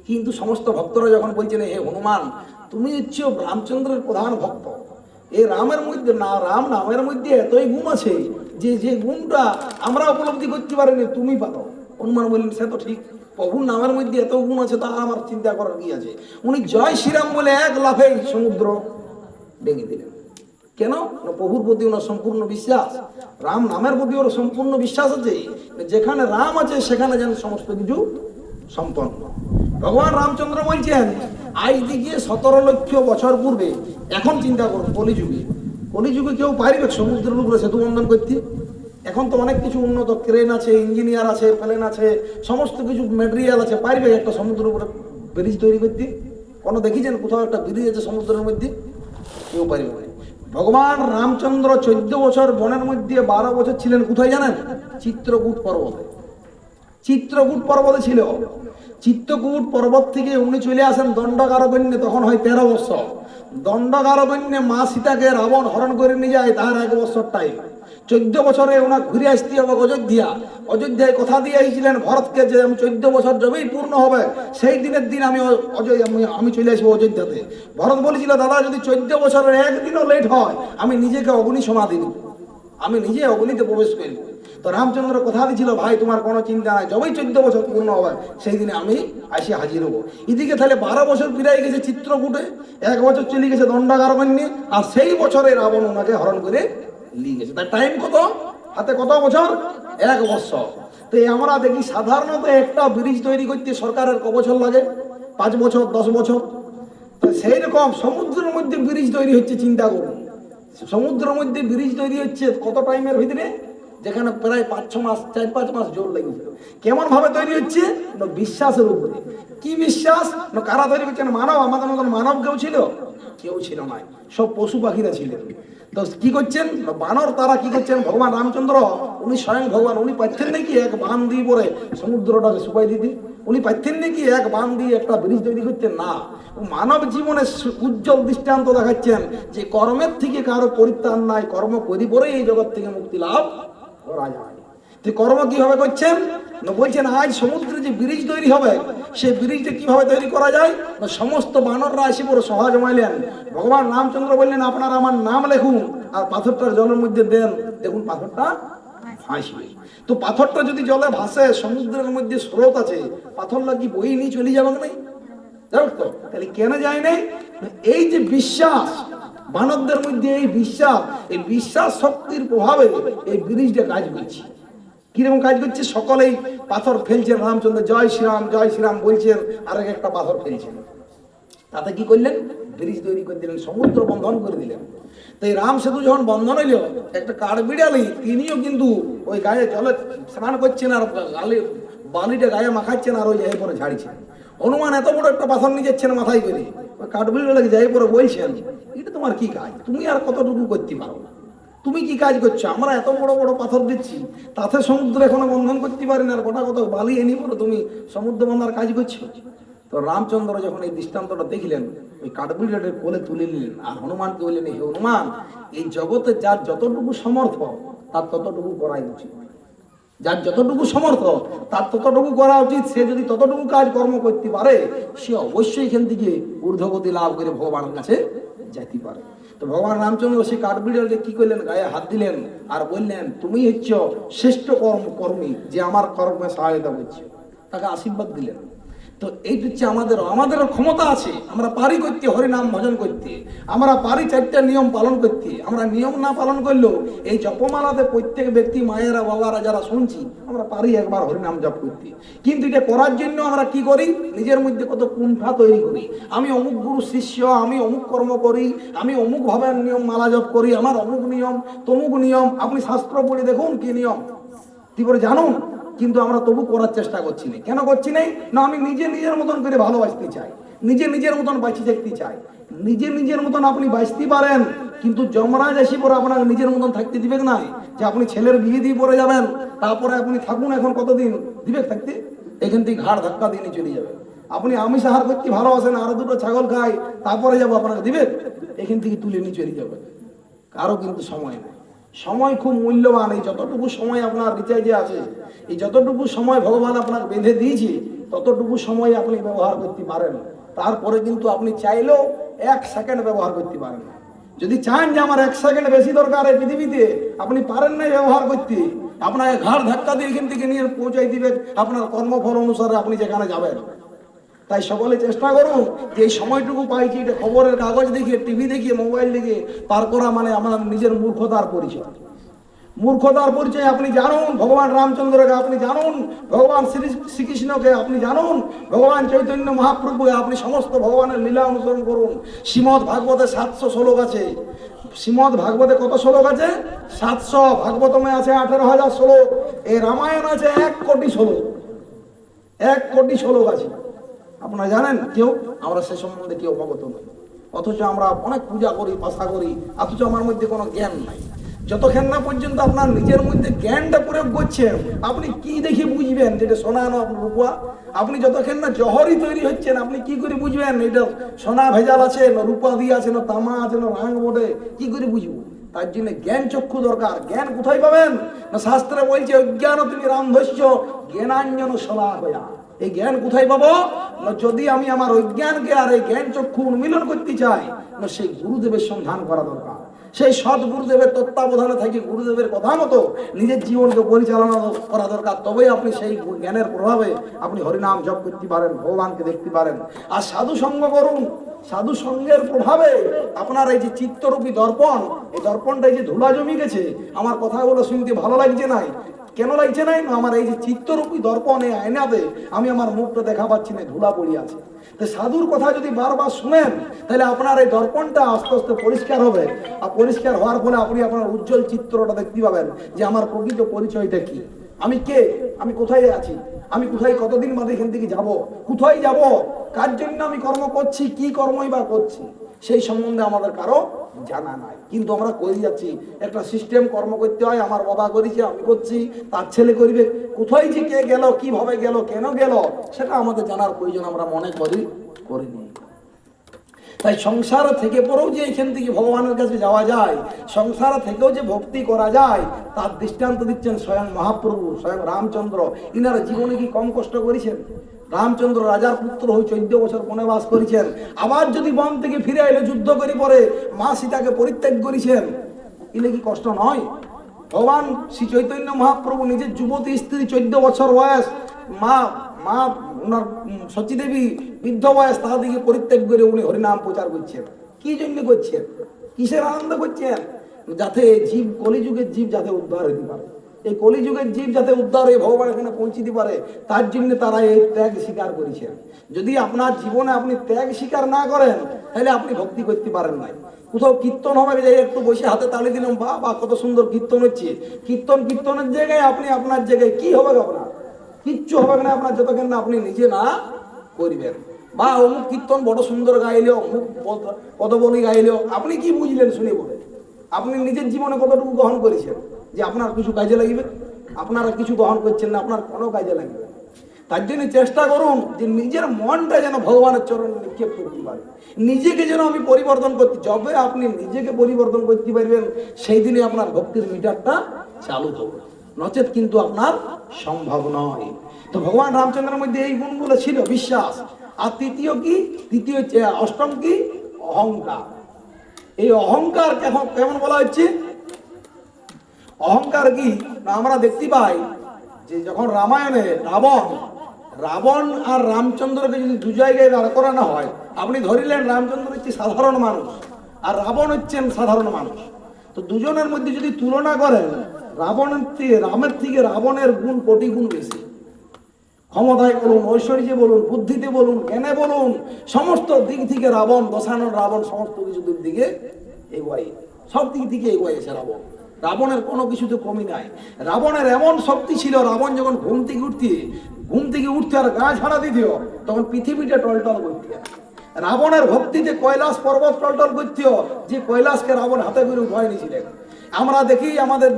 কিন্তু সমস্ত ভক্তরা যখন বলছেন হে হনুমান তুমি হচ্ছে রামচন্দ্রের প্রধান ভক্ত, এই রামের মধ্যে না রাম নামের মধ্যে এতই গুণ আছে যে গুণটা আমরা উপলব্ধি করতে পারিনি, তুমি পারো। হনুমান বললেন সে তো ঠিক, প্রভুর নামের মধ্যে এত গুণ আছে তা আমার চিন্তা করার কি আছে। উনি জয় শ্রীরাম বলে এক লাফে সমুদ্র ভেঙে দিলেন। কেন? প্রভুর প্রতি ওনার সম্পূর্ণ বিশ্বাস, রাম নামের প্রতি ওর সম্পূর্ণ বিশ্বাস আছে। যেখানে রাম আছে সেখানে যেন সমস্ত কিছু সম্পন্ন। ভগবান রামচন্দ্র বলছেন আজ দিকে 17 লক্ষ বছর পূর্বে, এখন চিন্তা করুন কলিযুগে কেউ পারবে সমুদ্রের উপরে সেতু বন্ধন করতে? এখন তো অনেক কিছু উন্নত, ক্রেন আছে, ইঞ্জিনিয়ার আছে, প্লেন আছে, সমস্ত কিছু ম্যাটেরিয়াল আছে, পারবে একটা সমুদ্রের উপরে ব্রিজ তৈরি করতে? কোনো দেখেছেন কোথাও একটা ব্রিজ আছে সমুদ্রের মধ্যে? কেউ পারবে না। ভগবান রামচন্দ্র 14 বছর বনের মধ্যে 12 বছর ছিলেন কোথায় জানেন? চিত্রকূট পর্বতে। চিত্রকূট পর্বতে ছিল। চিত্রকূট পর্বত থেকে উনি চলে আসেন দণ্ডকারণ্যে, তখন হয় 13 বছর। দণ্ডকারণ্যে মা সীতাকে রাবণ হরণ করে নিয়ে যায়, তার 1 বছর টাইম। 14 বছরে ওনার ঘুরে আসতে হবে অযোধ্যায় কথা দিয়ে এসেছিলেন ভরতকে যে আমি 14 বছর যবেই পূর্ণ হবে সেই দিনের দিন আমি চলে আসবো অযোধ্যাতে। ভরত বলেছিল দাদা যদি 14 বছরের একদিনও লেট হয় আমি নিজেকে অগ্নি সমাধি দিব, আমি নিজে অগ্নিতে প্রবেশ করব। তো রামচন্দ্র কথা দিয়েছিল ভাই তোমার কোনো চিন্তা নাই, যবেই 14 বছর পূর্ণ হবে সেই দিনে আমি আসি হাজির হবো। এদিকে তাহলে 12 বছর ফিরে গেছে চিত্রকূটে, 1 বছর চলে গেছে দণ্ডকারণ্যে, আর সেই বছরে রাবণ ওনাকে হরণ করে নিয়ে গেছে। তার টাইম কত? হাতে কত বছর? 1 বছর। তো আমরা দেখি সাধারণত একটা ব্রিজ তৈরি করতে সরকারের ক বছর লাগে? 5 বছর 10 বছর। তো সেই রকম সমুদ্রের মধ্যে ব্রিজ তৈরি হচ্ছে, চিন্তা করুন। সমুদ্রের মধ্যে ব্রিজ তৈরি হচ্ছে কত টাইমের ভিতরে? যেখানে প্রায় 5-6 মাস 4-5 মাস জোর লেগেছিল। কেমন ভাবে তৈরি হচ্ছে? না বিশ্বাসের উপরে। কি বিশ্বাস? না কারা তৈরি করছেন? মানব। আমাদের মতন মানব কেউ ছিল? কেউ ছিল না, সব পশু পাখিরা ছিলেন। তো কি করছেন বানর? তারা কি করছেন? ভগবান রামচন্দ্র উনি স্বয়ং ভগবান, উনি পাচ্ছেন নাকি এক বান দিয়ে পরে সমুদ্রটাকে শুকাই দিতে? উনি পাইতেন নাকি এক বান দিয়ে একটা ব্রিজ তৈরি করতেন? না, মানব জীবনের উজ্জ্বল দৃষ্টান্ত দেখাচ্ছেন যে কর্মের থেকে কারো পরিত্রাণ নাই, কর্ম করি পরে এই জগৎ থেকে মুক্তি লাভ করা যায়। তো কর্ম কিভাবে করছেন না, বলছেন আজ সমুদ্রে যে ব্রিজ তৈরি হবে সেই ব্রিজটা কিভাবে তৈরি করা যায় না, সমস্ত বানররা এসে পুরো সভা জমাইলেন। ভগবান রামচন্দ্র বললেন আপনারা আমার নাম লেখুন আর পাথরটার জলের মধ্যে দেন, দেখুন পাথরটা ভাসবে। তো পাথরটা যদি জলে ভাসে, সমুদ্রের মধ্যে স্রোত আছে, পাথরটা কি বই নিয়ে চলে যাবে নাই? জানো তো তাহলে কেন যায় নাই? এই যে বিশ্বাস বানরদের মধ্যে, এই বিশ্বাস শক্তির প্রভাবে এই ব্রিজটা কাজ করছে। কিরকম কাজ করছে? সকলেই পাথর ফেলছেন, রামচন্দ্র জয় শ্রীরাম বলছেন, আর একটা পাথর ফেলছেন। তাতে কি করলেন? ব্রিজ তৈরি করে দিলেন, সমুদ্র বন্ধন করে দিলেন। তো এই রাম সেতু যখন বন্ধন হইল, একটা কাঠবিড়ালি তিনিও কিন্তু ওই গায়ে জলে স্নান করছেন আর বালিটা গায়ে মাখাচ্ছেন আর ওই যাই পরে ঝাড়িছেন। হনুমান এত বড় একটা পাথর নিয়ে যাচ্ছেন মাথায় করে, ওই কাঠবিড়ালি যাই পরে বলছেন এটা তোমার কি কাজ, তুমি আর কতটুকু করতে পারো, তুমি কি কাজ করছো? আমরা এত বড় বড় পাথর দিচ্ছি, তাতে সমুদ্র এখনো বন্ধন করতে পারি না, আর গোটা কত বালি এনে পড়ো তুমি সমুদ্র বন্ধার কাজ করছো। তো রামচন্দ্র যখন এই দৃষ্টান্তটা দেখলেন, ওই কাঠবিড়ালির কোলে তুলে নিলেন আর হনুমানকে বললেন, হে হনুমান, এই জগতে যার যতটুকু সমর্থ তার ততটুকু করাই উচিত। যার যতটুকু সমর্থ তার ততটুকু করা উচিত। সে যদি ততটুকু কাজ কর্ম করতে পারে, সে অবশ্যই এখান থেকে ঊর্ধ্বগতি লাভ করে ভগবানের কাছে যেতে পারে। তো ভগবান রামচন্দ্র সেই কাঠবিড়ালিকে কি করলেন? গায়ে হাত দিলেন আর বললেন, তুমি হচ্ছ শ্রেষ্ঠ কর্মী, যে আমার কর্মে সহায়তা করছে। তাকে আশীর্বাদ দিলেন। তো এইটা হচ্ছে আমাদেরও ক্ষমতা আছে, আমরা পারি করতে হরিনাম ভজন করতে, আমরা পারি 4টা নিয়ম পালন করতে। আমরা নিয়ম না পালন করলেও এই জপমালাতে প্রত্যেক ব্যক্তি, মায়েরা বাবারা যারা শুনছি, আমরা পারি একবার হরিনাম জপ করতে। কিন্তু এটা করার জন্য আমরা কি করি? নিজের মধ্যে কত কুণ্ঠা তৈরি করি। আমি অমুক গুরু শিষ্য, আমি অমুক কর্ম করি, আমি অমুক ভাবে নিয়ম মালা জপ করি, আমার অমুক নিয়ম তমুক নিয়ম। আপনি শাস্ত্র পড়ে দেখুন কি নিয়ম, কি করে জানুন, কিন্তু আমরা তবু করার চেষ্টা করছি না। কেন করছি না? আমি নিজের মতন করে ভালোবাসতে চাই, নিজের মতন বাঁচিয়ে থাকতে চাই। নিজের মতন আপনি বাঁচতে পারেন, কিন্তু যমরাজ এসে পরে আপনাকে নিজের মতন থাকতে দিবে না। যে আপনি ছেলের বিয়ে দিয়ে পরে যাবেন, তারপরে আপনি থাকুন এখন কতদিন দিবে থাকতে, এখান থেকে ঘাড় ধাক্কা দিয়ে চলে যাবে। আপনি আমিষ আহার করতে ভালোবাসেন, আরো 2টো ছাগল খাই, তারপরে যাবো আপনাকে দিবে, এখান থেকে তুলে নিয়ে চলে যাবে। কারো কিন্তু সময় নেই, সময় খুব মূল্যবান। এই যতটুকু সময় আপনার রিচার্জে আছে, এই যতটুকু সময় ভগবান আপনাকে বেঁধে দিয়েছে, ততটুকু সময় আপনি ব্যবহার করতে পারেন। তারপরে কিন্তু আপনি চাইলেও 1 সেকেন্ড ব্যবহার করতে পারেন না। যদি চান যে আমার 1 সেকেন্ড বেশি দরকার এই পৃথিবীতে, আপনি পারেন না ব্যবহার করতে, আপনাকে ঘাড় ধাক্কা দিয়ে এখান থেকে নিয়ে পৌঁছাই দিবে আপনার কর্মফল অনুসারে আপনি যেখানে যাবেন। তাই সকলে চেষ্টা করুন যে এই সময়টুকু পাইছি, এটা খবরের কাগজ দেখিয়ে, টিভি দেখিয়ে, মোবাইল দেখিয়ে পার করা মানে আমার নিজের মূর্খতার পরিচয়। মূর্খতার পরিচয়। আপনি জানুন ভগবান রামচন্দ্রকে, আপনি জানুন ভগবান শ্রীকৃষ্ণকে, আপনি জানুন ভগবান চৈতন্য মহাপ্রভুকে। আপনি সমস্ত ভগবানের লীলা অনুসরণ করুন। শ্রীমদ ভাগবতে 700 শ্লোক আছে। শ্রীমদ ভাগবতে কত শ্লোক আছে? 700। ভাগবতমে আছে 18,000 শ্লোক। এই রামায়ণ আছে 1 কোটি শ্লোক। 1 কোটি শ্লোক আছে। আপনারা জানেন কেউ? আমরা সে সম্বন্ধে কেউ অবগত নই। অথচ আমরা অনেক পূজা করি, পাশা করি, অথচ আমার মধ্যে কোনো জ্ঞান নাই। যতক্ষণ না পর্যন্ত আপনার নিজের মধ্যে জ্ঞানটা প্রয়োগ করছেন, আপনি কি দেখে বুঝবেন যেটা সোনা না রূপা? আপনি যতক্ষণ না জহরই তৈরি হচ্ছেন, আপনি কি করে বুঝবেন এটা সোনা ভেজাল আছে না রূপা দিয়ে আছে না তামা আছে না রাং বটে? কি করে বুঝবো? তার জন্য জ্ঞান চক্ষু দরকার। জ্ঞান কোথায় পাবেন? না শাস্ত্রে বলছে অজ্ঞান তুমি রামধস্য জ্ঞানাঞ্জন সলা হয়া। এই জ্ঞান কোথায় পাবো? না যদি আমি আমার অজ্ঞানকে আর এই জ্ঞান চক্ষু উন্মিলন করতে চাই, না সেই গুরুদেবের সন্ধান করা দরকার। সেই সৎ গুরুদেবের তত্ত্বাবধানে থাকি গুরুদেবের কথা মতো নিজের জীবনকে পরিচালনা করা দরকার। তবেই আপনি সেই জ্ঞানের প্রভাবে আপনি হরিনাম জপ করতে পারেন, ভগবানকে দেখতে পারেন। আর সাধু সঙ্গ করুন। সাধু সঙ্গের প্রভাবে আপনার এই যে চিত্তরূপী দর্পণ, এই দর্পণটা যে ধুলা জমি গেছে, আমার কথাগুলো শুনতে ভালো লাগছে না? কেন লাগছে না? আমার এই যে চিত্তরূপী দর্পণ, এই আয়নাতে আমি আমার মুখটা দেখা পাচ্ছি না, ধুলা পড়ে আছে। তো সাধুর কথা যদি বারবার শুনেন, তাহলে আপনার এই দর্পণটা আস্তে আস্তে পরিষ্কার হবে। আর পরিষ্কার হওয়ার ফলে আপনি আপনার উজ্জ্বল চিত্রটা দেখতে পাবেন যে আমার প্রকৃত পরিচয়টা কি, আমি কে, আমি কোথায় আছি, আমি কোথায় কতদিন বাদে এখান থেকে যাব, কোথায় যাব, কার জন্য আমি কর্ম করছি, কি কর্মই বা করছি। সেই সম্বন্ধে আমাদের কারো জানা নাই, কিন্তু আমরা করে যাচ্ছি। একটা সিস্টেম কর্ম করতে হয়, আমার বাবা করেছে আমি করছি, তার ছেলে করবে। কোথায় যে কে গেল, কিভাবে গেল, কেন গেল, সেটা আমাদের জানার প্রয়োজন আমরা মনে করিনি। তাই সংসার থেকে পরেও যে এখান থেকে ভগবানের কাছে যাওয়া যায়, সংসার থেকেও যে ভক্তি করা যায়, তার দৃষ্টান্ত দিচ্ছেন স্বয়ং মহাপ্রভু, স্বয়ং রামচন্দ্র। ইনারা জীবনে কি কম কষ্ট করেছেন? রামচন্দ্র রাজার পুত্র হয়ে 14 বছর বনবাস করেছেন, আবার যদি বন থেকে ফিরে এলে যুদ্ধ করে পরে মা সীতাকে পরিত্যাগ করেছেন, এলে কি কষ্ট নয়? ভগবান শ্রী চৈতন্য মহাপ্রভু নিজের যুবতী স্ত্রী 14 বছর বয়স, মা ওনার সচী দেবী বৃদ্ধ বয়স, তাহাদিকে পরিত্যাগ করে উনি হরিনাম প্রচার করছেন। কি জন্য করছেন? কিসের আনন্দ করছেন? যাতে জীব, কলিযুগের জীব যাতে উদ্ধার হইতে পারে, এই কলিযুগের জীব যাতে উদ্ধার হয়ে ভগবান এখানে পৌঁছিতে পারে, তার জন্য তারা এই ত্যাগ স্বীকার করেছেন। যদি আপনার জীবনে আপনি ত্যাগ স্বীকার না করেন, তাহলে আপনি ভক্তি করতে পারেন না। কোথাও কীর্তন হবে, যে একটু বসে হাতে তালি দিলাম, বা কত সুন্দর কীর্তন হচ্ছে, কীর্তনের জায়গায় আপনি আপনার জায়গায় কি হবে? আপনার কিচ্ছু হবে না আপনার, যতক্ষণ না আপনি নিজে না করবেন। বা অমুক কীর্তন বড় সুন্দর গাইলেও, অমুক পদবলি গাইলেও, আপনি কি বুঝলেন শুনে বলে? আপনি নিজের জীবনে কতটুকু গ্রহণ করেছেন যে আপনার কিছু কাজে লাগবে? আপনারা কিছু গ্রহণ করছেন না, আপনার কোনো কাজে লাগবে। তার জন্য চেষ্টা করুন যে নিজের মনটা যেন ভগবানের চরণে নিক্ষেপ করতে পারে, নিজেকে যেন আমি পরিবর্তন করতে। যবে আপনি নিজেকে পরিবর্তন করতে পারবেন, সেই দিনে আপনার ভক্তির মিটারটা চালু হবে, নচেত কিন্তু আপনার সম্ভব নয়। তো ভগবান রামচন্দ্রের মধ্যে এই গুণগুলো ছিল, বিশ্বাস। আর অষ্টম কি? অহংকার। এই অহংকার কেমন বলা হচ্ছে? অহংকার কি আমরা দেখতে পাই যে যখন রামায়ণে রাবণ আর রামচন্দ্রকে যদি দু জায়গায় দাঁড় করানো হয়, আপনি ধরিলেন রামচন্দ্র হচ্ছে সাধারণ মানুষ আর রাবণ হচ্ছেন সাধারণ মানুষ, তো দুজনের মধ্যে যদি তুলনা করেন, রামের থেকে রাবণের গুণ কোটি গুণ বেশি। ক্ষমতায় বলুন, ঐশ্বর্যে বলুন, বুদ্ধিতে বলুন, জ্ঞানে বলুন, সমস্ত দিক থেকে রাবণ সমস্ত কিছু দিকে এগোয়, সব দিক থেকে এগোয়েছে রাবণ। রাবণের কোনো কিছুতে কমি নাই। রাবণের এমন শক্তি ছিল, রাবণ যখন ঘুম থেকে উঠতে আর গা ঝাড়া দিত, তখন পৃথিবীটা টলটল করতে। রাবণের ভক্তিতে কৈলাস পর্বত টলটল করত, যে কৈলাসকে রাবণ হাতে করে উঠায় নিয়েছিলেন। আমরা দেখি আমাদের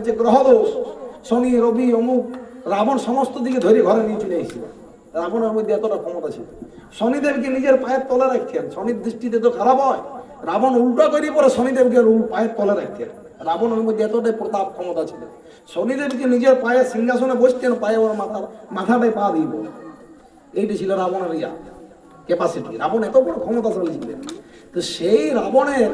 যে গ্রহদোষ, শনি রবি অমুক, রাবণ সমস্ত দিকে ধরে ঘরে নিয়ে চলে এসেছিল। রাবণের মধ্যে এতটা ক্ষমতা ছিল। শনিদেবকে নিজের পায়ের তলে রাখতেন, শনির দৃষ্টিতে তো খারাপ হয়। রাবণ উল্টা করে পরে শনিদেবকে পায়ের তলে রাখতেন। রাবণের মধ্যে এতটাই প্রতাপ ক্ষমতা ছিল। শনিদেবকে নিজের পায়ের সিংহাসনে বসতেন, পায়ে ওর মাথাটায় পা দিব। এইটি ছিল রাবণের ক্যাপাসিটি। রাবণ এত বড় ক্ষমতাশালী ছিলেন। তো সেই রাবণের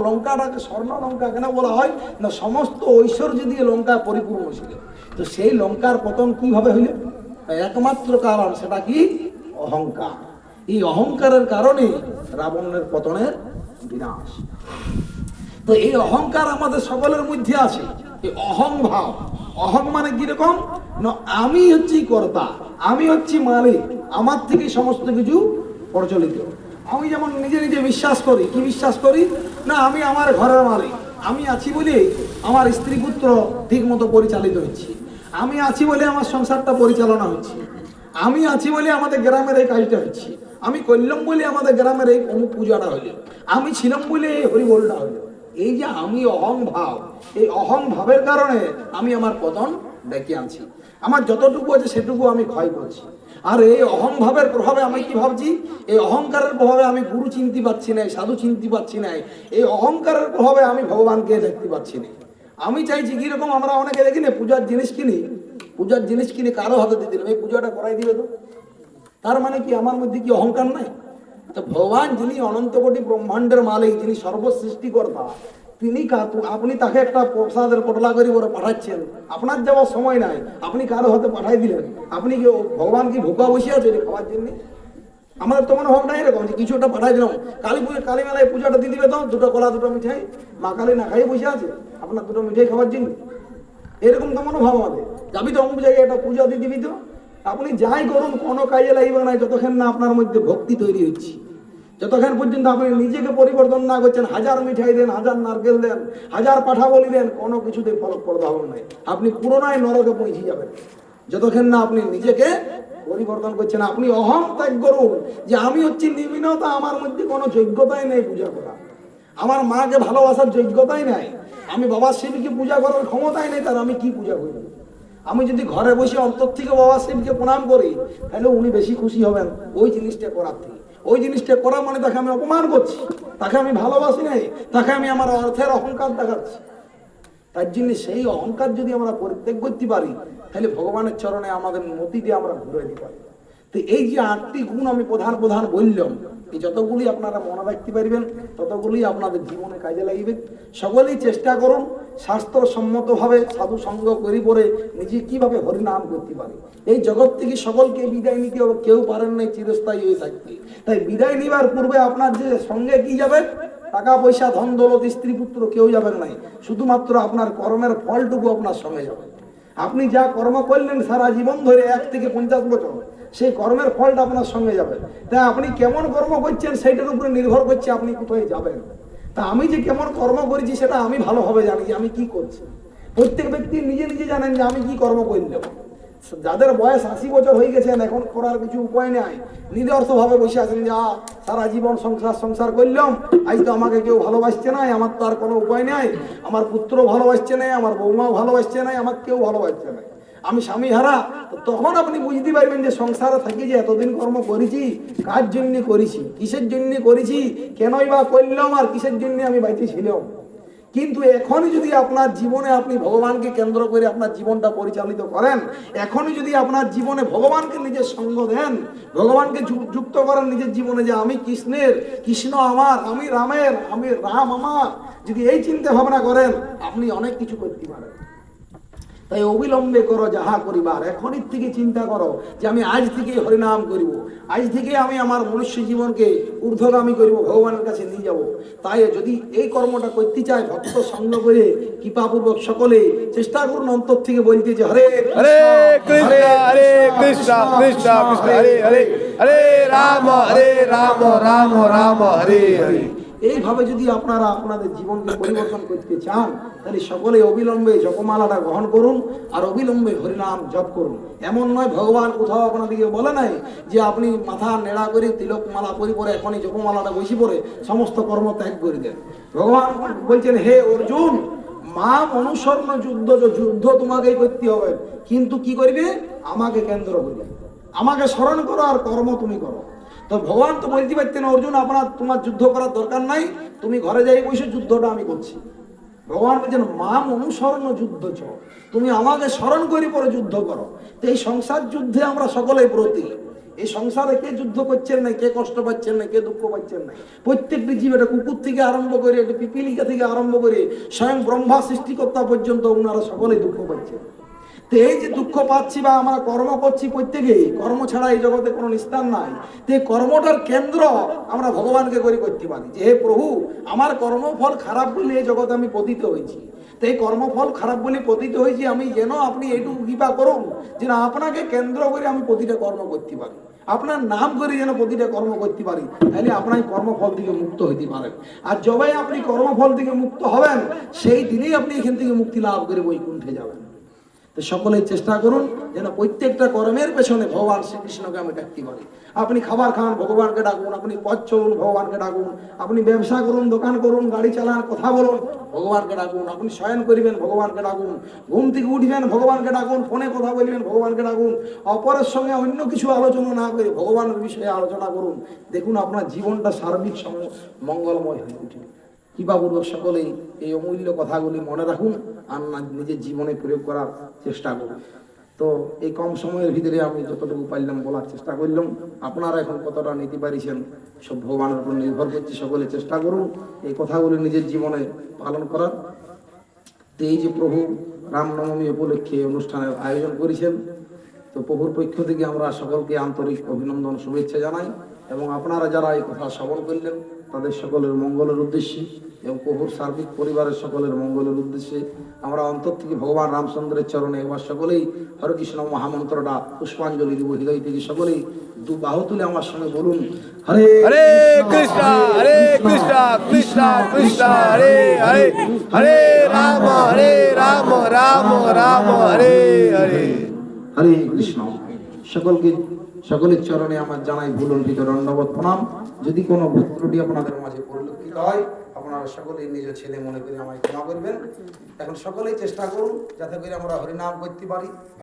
লঙ্কাটাকে স্বর্ণ লঙ্কা কেন বলা হয় না? সমস্ত ঐশ্বর্য দিয়ে লঙ্কা পরিপূর্ণ ছিল। তো সেই লঙ্কার পতন কিভাবে হইল? একমাত্র কারণ, সেটা কি? অহংকার। এই অহংকারের কারণে রাবণের পতনের বিনাশ। তো এই অহংকার আমাদের সকলের মধ্যে আছে, এই অহংভাব। অহং মানে কিরকম না? আমি হচ্ছি কর্তা, আমি হচ্ছি মালিক, আমার থেকে সমস্ত কিছু প্রচলিত। আমি যেমন নিজে বিশ্বাস করি, কি বিশ্বাস করি না? আমি আমার ঘরের মালিক, আমি আছি বলে আমার স্ত্রী পুত্র ঠিক মতো পরিচালিত হচ্ছে, আমি আছি বলে আমার সংসারটা পরিচালনা হচ্ছে, আমি আছি বলে আমাদের গ্রামের এই কাজটা হচ্ছে, আমি করলাম বলে আমাদের গ্রামের এই অমুক পূজাটা হইল, আমি ছিলাম বলে এই হরিবোলটা হইল। এই যে আমি অহংভাব, এই অহংভাবের কারণে আমি আমার পতন ডেকে আনছি। আমার যতটুকু আছে সেটুকু আমি ক্ষয় করছি। আর এই অহংভাবের প্রভাবে আমি কি ভাবছি? এই অহংকারের প্রভাবে আমি গুরু চিনতে পারছি না, সাধু চিনতে পারছি না। এই অহংকারের প্রভাবে আমি ভগবানকে দেখতে পাচ্ছি না। আমি চাইছি কিরকম, আমরা অনেকে দেখি না পূজার জিনিস কিনি, কারো হাতে দিয়ে দিলাম, এই পূজাটা করাই দিবে তো। তার মানে কি আমার মধ্যে কি অহংকার নাই? তো ভগবান যিনি অনন্ত কোটি ব্রহ্মাণ্ডের মালিক, যিনি সর্বসৃষ্টিকর্তা, তিনি আপনি তাকে একটা প্রসাদের পটলা করে বলে পাঠাচ্ছেন, আপনার যাওয়ার সময় নাই, আপনি কারো হাতে পাঠাই দিলেন। আপনি কি ভগবান কি ভুকা বসে আছে খাওয়ার জন্য? আমাদের তো মনে ভাব নাই এরকম যে কিছুটা পাঠাই দিলাম, কালী মেলায় পূজাটা দিয়ে দিবে তো, দুটো কলা দুটো মিঠাই, মা কালী না খাই বসে আছে, আপনার দুটো মিঠাই খাওয়ার জন্য। এরকম তো মনোভাব আমাদের। যাবি তো অমুক জায়গায় একটা পূজা দিয়ে দিবি তো। আপনি যাই করুন কোনো কাজে লাগবে না যতক্ষণ না আপনার মধ্যে ভক্তি তৈরি হচ্ছে, যতক্ষণ পর্যন্ত আপনি নিজেকে পরিবর্তন না করছেন। হাজার মিঠাই দেন, হাজার নারকেল দেন, হাজার পাঠা বলি দেন, কোনো কিছুতেই ফলপ্রদ হবে নাই। আপনি পুরোনায় নরকে পৌঁছে যাবেন যতক্ষণ না আপনি নিজেকে পরিবর্তন করছেন। আপনি অহং ত্যাগ করুন যে আমি হচ্ছি নিম্নতা, আমার মধ্যে কোনো যোগ্যতাই নেই পূজা করা, আমার মাকে ভালোবাসার যোগ্যতাই নাই, আমি বাবা শিবকে পূজা করার ক্ষমতাই নেই, তার আমি কি পূজা করি? আমি যদি ঘরে বসে অন্তর থেকে বাবা শিবকে প্রণাম করি তাহলে উনি বেশি খুশি হবেন ওই জিনিসটা করার থেকে। ওই জিনিসটা করা মানে তাকে আমি অপমান করছি, তাকে আমি ভালোবাসি নাই, তাকে আমি আমার অর্থের অহংকার দেখাচ্ছি। তার জন্য সেই অহংকার যদি আমরা পরিত্যাগ করতে পারি তাহলে ভগবানের চরণে আমাদের মতি দিয়ে আমরা ঘুরে দিতে পারি। তো এই যে 8টি গুণ আমি প্রধান প্রধান বললাম, এই যতগুলি আপনারা মনে রাখতে পারবেন ততগুলি আপনাদের জীবনে কাজে লাগবে। সকলেই চেষ্টা করুন শাস্ত্রসম্মতভাবে সাধু সঙ্গ করি পরে নিজে কিভাবে হরিনাম করতে পারি। এই জগৎ থেকে সকলকে বিদায় নিতে হবে, কেউ পারেন নাই চিরস্থায়ী হয়ে থাকতে। তাই বিদায় নিবার পূর্বে আপনার যে সঙ্গে কি যাবে, টাকা পয়সা ধন দৌলত স্ত্রী পুত্র কেউ যাবেন নাই, শুধুমাত্র আপনার কর্মের ফলটুকু আপনার সঙ্গে যাবে। আপনি যা কর্ম করলেন সারা জীবন ধরে 1 থেকে 50 বছর, সেই কর্মের ফলটা আপনার সঙ্গে যাবে। তাই আপনি কেমন কর্ম করছেন সেইটার উপরে নির্ভর করছে আপনি কোথায় যাবেন। তা আমি যে কেমন কর্ম করেছি সেটা আমি ভালোভাবে জানি যে আমি কি করছি। প্রত্যেক ব্যক্তি নিজে নিজে জানেন যে আমি কি কর্ম করলাম। যাদের বয়স 80 বছর হয়ে গেছেন এখন করার কিছু উপায় নাই, নিরর্থ ভাবে বসে আছেন যে সারা জীবন সংসার করলাম, আজ তো আমাকে কেউ ভালোবাসছে নাই, আমার তো আর কোনো উপায় নাই, আমার পুত্র ভালোবাসছে নাই, আমার বৌমাও ভালোবাসছে নাই, আমার কেউ ভালোবাসছে নাই, আমি স্বামী হারা। তখন আপনি বুঝতে পারবেন যে সংসারে থাকি যে এতদিন কর্ম করেছি কার জন্য করেছি, কিসের জন্য করেছি, কেনই বা করলাম, আর কিসের জন্য আমি বাইতে ছিলাম। কিন্তু এখনই যদি আপনার জীবনে আপনি ভগবানকে কেন্দ্র করে আপনার জীবনটা পরিচালিত করেন, এখনই যদি আপনার জীবনে ভগবানকে নিজের সঙ্গ দেন, ভগবানকে যুক্ত করেন নিজের জীবনে যে আমি কৃষ্ণের, কৃষ্ণ আমার, আমি রামের, আমি রাম আমার, যদি এই চিন্তা ভাবনা করেন আপনি অনেক কিছু করতে পারেন। তাই অবিলম্বে করো যাহা করিবার, এখনই থেকে চিন্তা করো যে আমি আজ থেকে হরিনাম করিব, আজ থেকে আমি আমার মনুষ্য জীবনকে ঊর্ধ্বগামী করিব, ভগবানের কাছে নিয়ে যাব। তাই যদি এই কর্মটা করতে চায় ভক্ত সঙ্গ করে কৃপাপূর্বক সকলে চেষ্টা করুন অন্তর থেকে বলতে যে হরে হরে কৃষ্ণ হরে কৃষ্ণ কৃষ্ণ কৃষ্ণ হরে হরে, হরে রাম রাম রাম হরে হরে। এইভাবে যদি আপনারা আপনাদের জীবনকে পরিবর্তন করতে চান তাহলে সকলে অবিলম্বে জপমালাটা গ্রহণ করুন আর অবিলম্বে হরিনাম জপ করুন। এমন নয় ভগবান কোথাও আপনাদেরকে বলে নাই যে আপনি মাথা নেড়া করে তিলক মালা পরি পরে এখনই জপমালাটা বসে পড়ে সমস্ত কর্ম ত্যাগ করে দেন। ভগবান বলছেন হে অর্জুন, মা অনুসরণ যুদ্ধ তোমাকেই করতে হবে, কিন্তু কি করবে আমাকে কেন্দ্র করে, আমাকে স্মরণ করো আর কর্ম তুমি করো। তো ভগবান তো বলতে পারতেন অর্জুন তোমার যুদ্ধ করার দরকার নাই, তুমি ঘরে যাই বসে যুদ্ধটা আমি করছি। ভগবান বলছেন মাম অনুসরণ যুদ্ধ চ, তুমি আমাকে স্মরণ করি পরে যুদ্ধ করো। তো এই সংসার যুদ্ধে আমরা সকলেই ব্রতী। এই সংসারে কে যুদ্ধ করছেন না, কে কষ্ট পাচ্ছেন না, কে দুঃখ পাচ্ছেন না? প্রত্যেকটি জীব, এটা কুকুর থেকে আরম্ভ করে, এটা পিপিলিকা থেকে আরম্ভ করে স্বয়ং ব্রহ্মা সৃষ্টিকর্তা পর্যন্ত ওনারা সকলেই দুঃখ পাচ্ছেন। তো এই যে দুঃখ পাচ্ছি বা আমরা কর্ম করছি, প্রত্যেকেই কর্ম ছাড়া এই জগতে কোনো নিস্তার নাই। তো এই কর্মটার কেন্দ্র আমরা ভগবানকে করতে পারি যে হে প্রভু, আমার কর্মফল খারাপ বলে এই জগতে আমি পতিত হয়েছি। তো এই কর্মফল খারাপ বলে পতিত হয়েছি, আমি যেন আপনি এইটুকু কৃপা করুন যেন আপনাকে কেন্দ্র করে আমি প্রতিটা কর্ম করতে পারি, আপনার নাম করে যেন প্রতিটা কর্ম করতে পারি, তাহলে আপনার কর্মফল থেকে মুক্ত হইতে পারেন। আর যবে আপনি কর্মফল থেকে মুক্ত হবেন সেই দিনেই আপনি এখান থেকে মুক্তি লাভ করে বৈকুণ্ঠে যাবেন। তো সকলেই চেষ্টা করুন যেন প্রত্যেকটা কর্মের পেছনে ভগবান শ্রীকৃষ্ণকে আমি ডাকতে পারি। আপনি খাবার খান ভগবানকে ডাকুন, আপনি পথ চলুন ভগবানকে ডাকুন, আপনি ব্যবসা করুন, দোকান করুন, গাড়ি চালান, কথা বলুন, ভগবানকে ডাকুন, আপনি শয়ন করিবেন ভগবানকে ডাকুন, ঘুম থেকে উঠবেন ভগবানকে ডাকুন, ফোনে কথা বলবেন ভগবানকে ডাকুন, অপরের সঙ্গে অন্য কিছু আলোচনা না করে ভগবানের বিষয়ে আলোচনা করুন। দেখুন আপনার জীবনটা সার্বিক মঙ্গলময় হয়ে উঠবে। কৃপাপূর্বক সকলেই এই অমূল্য কথাগুলি মনে রাখুন আর নিজের জীবনে প্রয়োগ করার চেষ্টা করুন। তো এই কম সময়ের ভিতরে আমি যতটুকু পারলাম বলার চেষ্টা করলাম। আপনারা এখন কতটা নিতে পারিছেন সব ভগবানের উপর নির্ভর করছে। সকলে চেষ্টা করুন এই কথাগুলি নিজের জীবনে পালন করার। তো এই যে প্রভু রামনবমী উপলক্ষে অনুষ্ঠানের আয়োজন করেছেন, তো প্রভুর পক্ষ থেকে আমরা সকলকে আন্তরিক অভিনন্দন শুভেচ্ছা জানাই এবং আপনারা যারা এই কথা শ্রবণ করলেন তাদের সকলের মঙ্গলের উদ্দেশ্যে এবং প্রভুর সার্বিক পরিবারের সকলের মঙ্গলের উদ্দেশ্যে আমরা অন্তর থেকে ভগবান রামচন্দ্রের চরণে এবার সকলেই হরে কৃষ্ণ মহামন্ত্রটা পুষ্পাঞ্জলি দিব। হৃদয় থেকে সকলেই দু বাহু তুলে আমার সঙ্গে বলুন হরে হরে কৃষ্ণ হরে কৃষ্ণ কৃষ্ণ কৃষ্ণ হরে হরে, হরে রাম রাম রাম হরে হরে। হরে কৃষ্ণ। সকলের চরণে আমার জানাই ভুলণ্ঠিত দণ্ডবত প্রণাম। যদি কোনো ভুল ত্রুটি আপনাদের মাঝে পরিলক্ষিত হয়, আপনারা সকলেই নিজ ছেলে মনে করে আমায় ক্ষমা করবেন। এখন সকলেই চেষ্টা করুন যাতে করে আমরা হরিনাম করতে পারি।